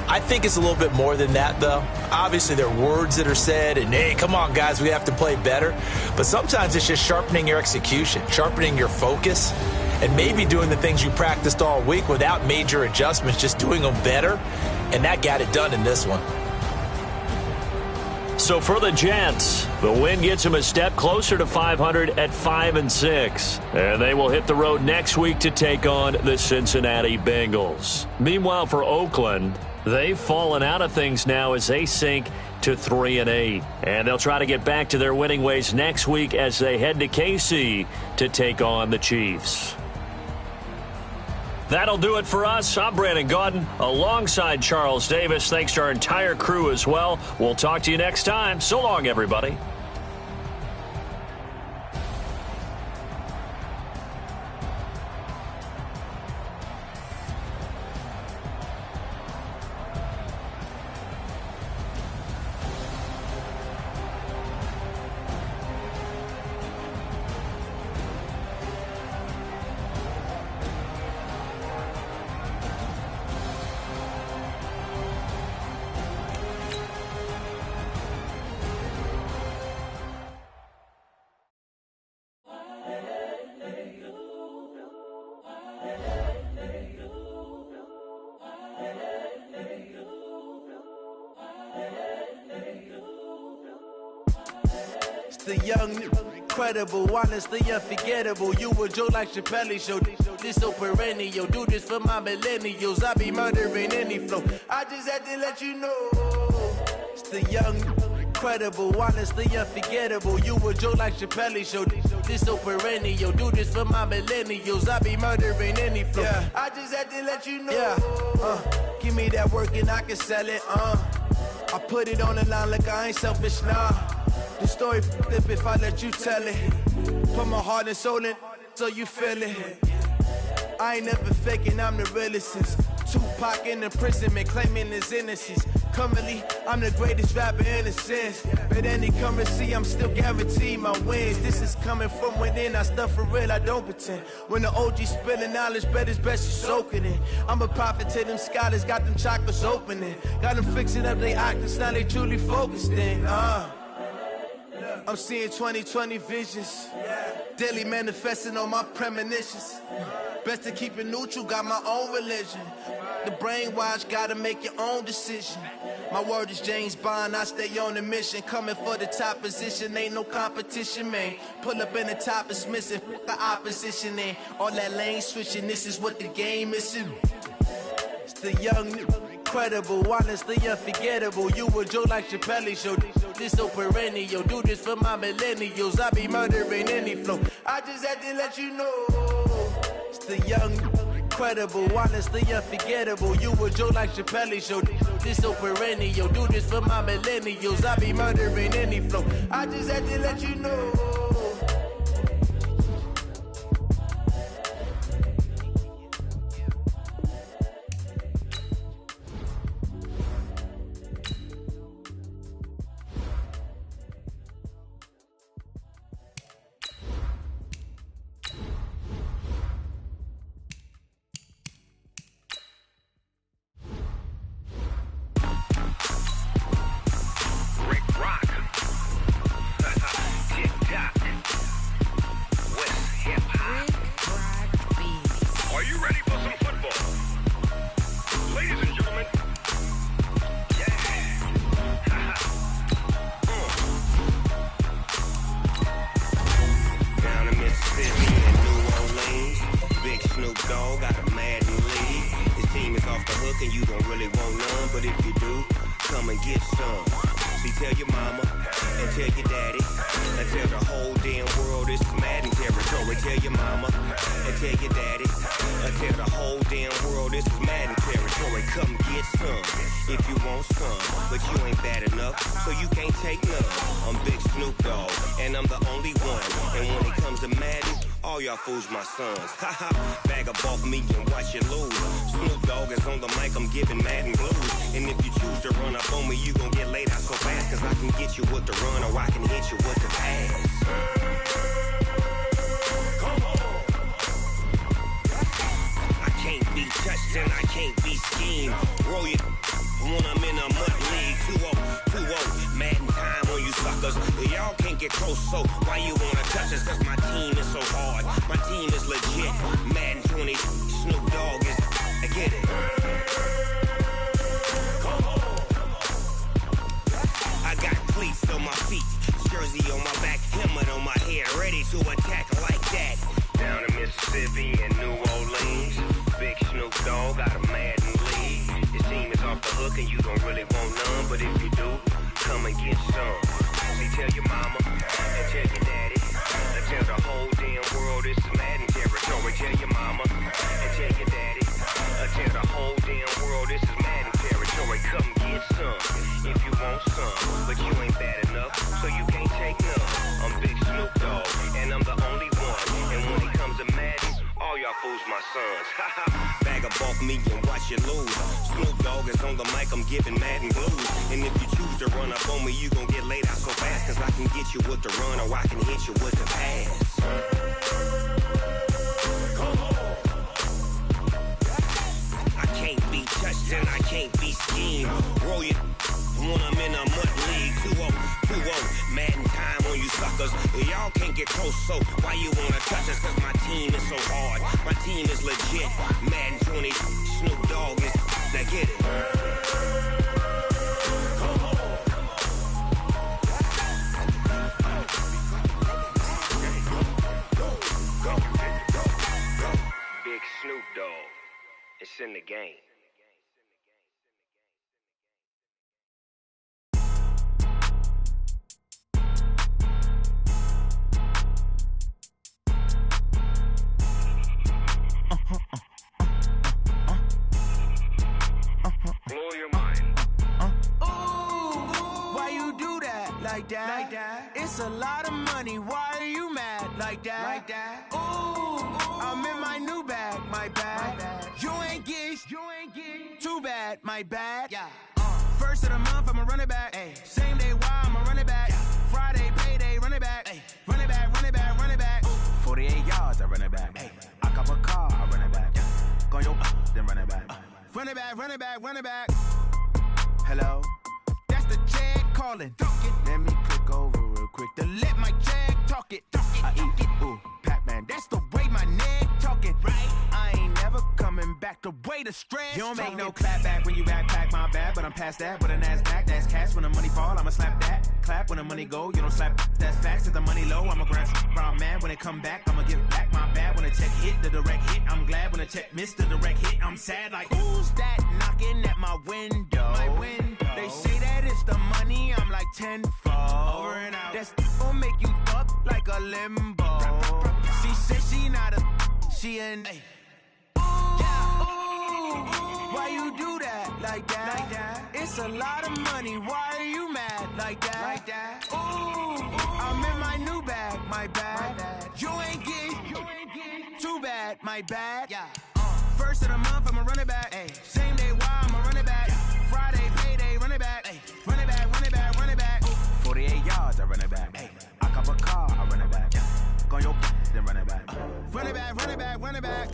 Speaker 5: I think it's a little bit more than that, though. Obviously, there are words that are said, and, hey, come on, guys, we have to play better. But sometimes it's just sharpening your execution, sharpening your focus, and maybe doing the things you practiced all week without major adjustments, just doing them better. And that got it done in this one.
Speaker 1: So for the Jets, the win gets them a step closer to 500 at 5-6. And they will hit the road next week to take on the Cincinnati Bengals. Meanwhile, for Oakland, they've fallen out of things now as they sink to 3-8. And they'll try to get back to their winning ways next week as they head to KC to take on the Chiefs. That'll do it for us. I'm Brandon Gaudin alongside Charles Davis. Thanks to our entire crew as well. We'll talk to you next time. So long, everybody.
Speaker 7: The young, incredible, honestly unforgettable. You a Joe like Chappelle show. This so perennial. Do this for my millennials. I be murdering any flow. I just had to let you know. It's the young, incredible, honestly unforgettable. You a Joe like Chappelle show. This so perennial. Do this for my millennials. I be murdering any flow. Yeah. I just had to let you know. Yeah. Give me that work and I can sell it. I put it on the line like I ain't selfish, nah. The story flip if I let you tell it. Put my heart and soul in so you feel it. I ain't never faking, I'm the realest since Tupac in imprisonment, claiming his innocence. Currently, I'm the greatest rapper in a sense. But any currency, I'm still guaranteed my wins. This is coming from within, I stuff for real, I don't pretend. When the OG spilling knowledge, bet it's best you soak it in. I'm a prophet to them scholars, got them chakras opening. Got them fixing up their octaves, now they truly focused in. I'm seeing 2020 visions, daily manifesting on my premonitions. Best to keep it neutral, got my own religion. The brainwash, gotta make your own decision. My word is James Bond, I stay on the mission. Coming for the top position, ain't no competition, man. Pull up in the top is missing, the opposition in. All that lane switching, this is what the game is. It's the young, incredible, honestly unforgettable. You a Joe like Chappelle show. This so perennial. Do this for my millennials. I be murdering any flow. I just had to let you know. It's the young, incredible, honestly unforgettable. You a Joe like Chappelle show. This so perennial. Do this for my millennials. I be murdering any flow. I just had to let you know. Fools my sons. Haha, bag up off me and watch you lose. Snoop Dogg is on the mic, I'm giving Madden blues. And if you choose to run up on me, you gon' get laid out so fast. Cause I can get you with the run or I can hit you with the pass. Come on. I can't be touched and I can't be schemed. Roll you when I'm in a mud league. 2-0, Madden time on you suckers. Y'all can't get close, so why you wanna touch us? Cause my team is so hard. My team is legit. Madden 20, Snoop Dogg is. I get it. Come on. I got cleats on my feet, jersey on my back, helmet on my head, ready to attack like that. Down in Mississippi and New Orleans, big Snoop Dogg got a Madden league. Your team is off the hook and you don't really want none, but if you do, come and get some. See, tell your mama and tell your daddy, and tell the whole damn world this is Madden territory. Tell your mama and tell your daddy.
Speaker 8: my sons. Bag of bulk me and watch you lose. Snoop Dogg is on the mic, I'm giving Madden blues. And if you choose to run up on me, you gon' get laid out so fast. Cause I can get you with the run or I can hit you with the pass. Come on. I can't be touched and I can't be schemed. Roll you when I'm in a mud league. 2-0, 2-0, Madden time on you suckers. Y'all can't get close, so why you wanna touch us? Cause my team is so hard, my team is legit. Madden 20, Snoop Dogg is, now get it. Come on. Go. Big Snoop Dogg, it's in the game. Blow your mind.
Speaker 7: Why you do that? Like that? It's a lot of money. Why are you mad? Like that? Ooh, I'm in my new bag. My bad. You ain't get too bad. My bad. Yeah. First of the month, I'ma run it back. Ay. Same day, why I'ma run it back. Friday, payday, run it back. Ay. Run it back, run it back, run it back. 48 yards, I run it back. Ay. I cop a car, I run it back. Go on your then run it back. Run it back, run it back, run it back. Hello? That's the jag calling. Let me click over real quick to let my jag talk it. I eat it, ooh, Pac-Man. That's the way my neck talking. Right? I ain't never coming back the way the stress. You don't make no clap back when you backpack, my bad. But I'm past that, but a NASDAQ, that's cash. When the money fall, I'ma slap that. Clap when the money go, you don't slap. That's facts, cause the money low, I'ma grab brown man. When it come back, I'ma give back my bad. When the check hit, the direct hit, I'm glad. When the check missed the direct hit, I'm sad. Like, who's that knocking at my window? My window. They say that it's the money, I'm like tenfold. Over and out. That's gon' make you up like a limbo. She said she not a, she an. Why you do that? Like that? It's a lot of money. Why are you mad? Like that? Ooh, I'm in my new bag. My bad. You ain't get too bad. My bad. Yeah. First of the month, I'ma run it back. Ay. Same day, why I'ma run it back. Friday, payday, run it back. Ay. Run it back, run it back, run it back. 48 yards, I run it back. Ay. I cop a car, I run it back. Go on your then run it back. Run it back, run it back, run it back.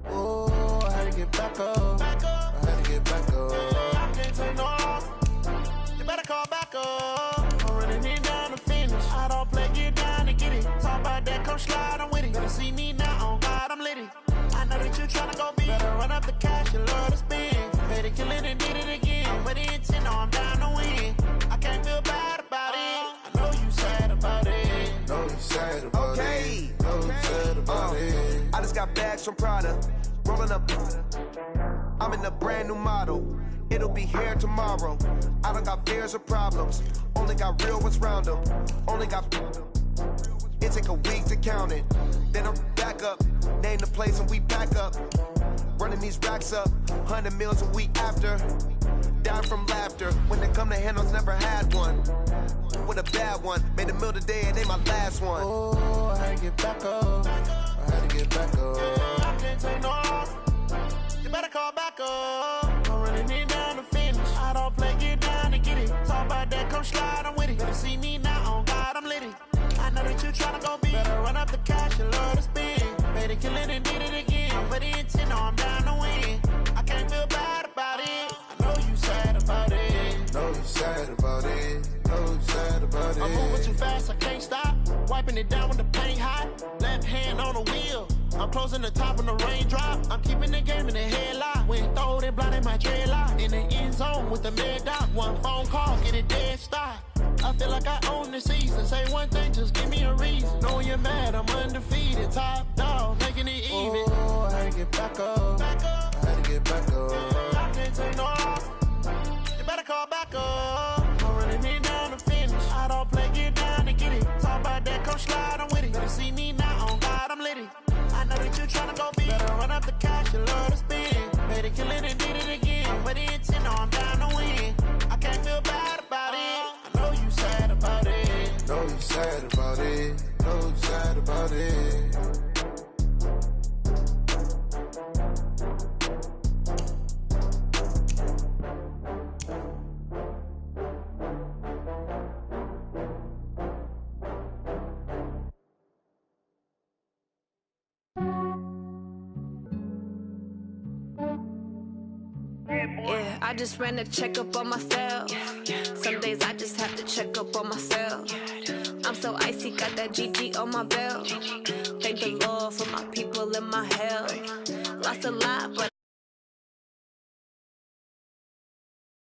Speaker 9: Oh, I had to get back up. I had to get back up.
Speaker 7: I can't take no loss. You better call back up. I'm running it down to finish. I don't play, get down to get it. Talk about that, come slide, I'm with it. Better see me now, on God, I'm litty. I know that you tryna go big. Better run up the cash, you love to spend. Better kill it and did it again. I'm with the intent, no, I'm down to win. I can't feel bad about it. I know you sad about it.
Speaker 9: Know you sad about it. Know you sad about it.
Speaker 3: I just got bags from Prada, rolling up. I'm in a brand new model. It'll be here tomorrow. I don't got fears or problems. Only got real ones round them. Only got. It take a week to count it. Then I'm back up. Name the place and we back up. Running these racks up. 100 meals a week after. Down from laughter. When they come to handles, never had one. With a bad one. Made a meal today and ain't my last one.
Speaker 9: Oh, I had to get back up. I had to get back up.
Speaker 7: I can't take no loss. You better call back up. I'm running it down to finish. I don't play, get down to get it. Talk about that, come slide, I'm with it. Better see me now, on God, I'm litty. I know that you tryna go big. Better run up the cash, you love to spend. Better kill it and did it again. I'm with the intent, no, I'm down to win. I can't feel bad about it. I know you sad about it.
Speaker 9: Know you sad about it. Know you sad about it.
Speaker 7: I'm moving too fast, I can't stop. Wiping it down when the paint hot. Left hand on the wheel. I'm closing the top when the raindrop. I'm keeping the game in the headlock. When throwed and blinded my dreadlock. In the end zone with the mad dot. One phone call, get it dead stop. I feel like I own the season. Say one thing, just give me a reason. Knowing you're mad, I'm undefeated. Top dog, making it even.
Speaker 9: Oh, I had to get back up.
Speaker 7: Back up.
Speaker 9: I had to get back up.
Speaker 7: I can't take no loss. You better call back up. I'm running it down to finish. I don't play, get down to get it. Talk about that, come slide, I'm with it. Better see me now, on God, I'm litty. I know that you tryna go big. Better run up the cash, you love to spend. Better kill it and did it again. in. With the intent, know I'm down to win. I can't feel bad about it. I know you sad about it.
Speaker 9: Know you sad about it. Know you sad about it.
Speaker 10: Yeah, I just ran a checkup on myself. Some days I just have to check up on myself. I'm so icy, got that GG on my belt. Thank the Lord for my people and my health. Lost a lot, but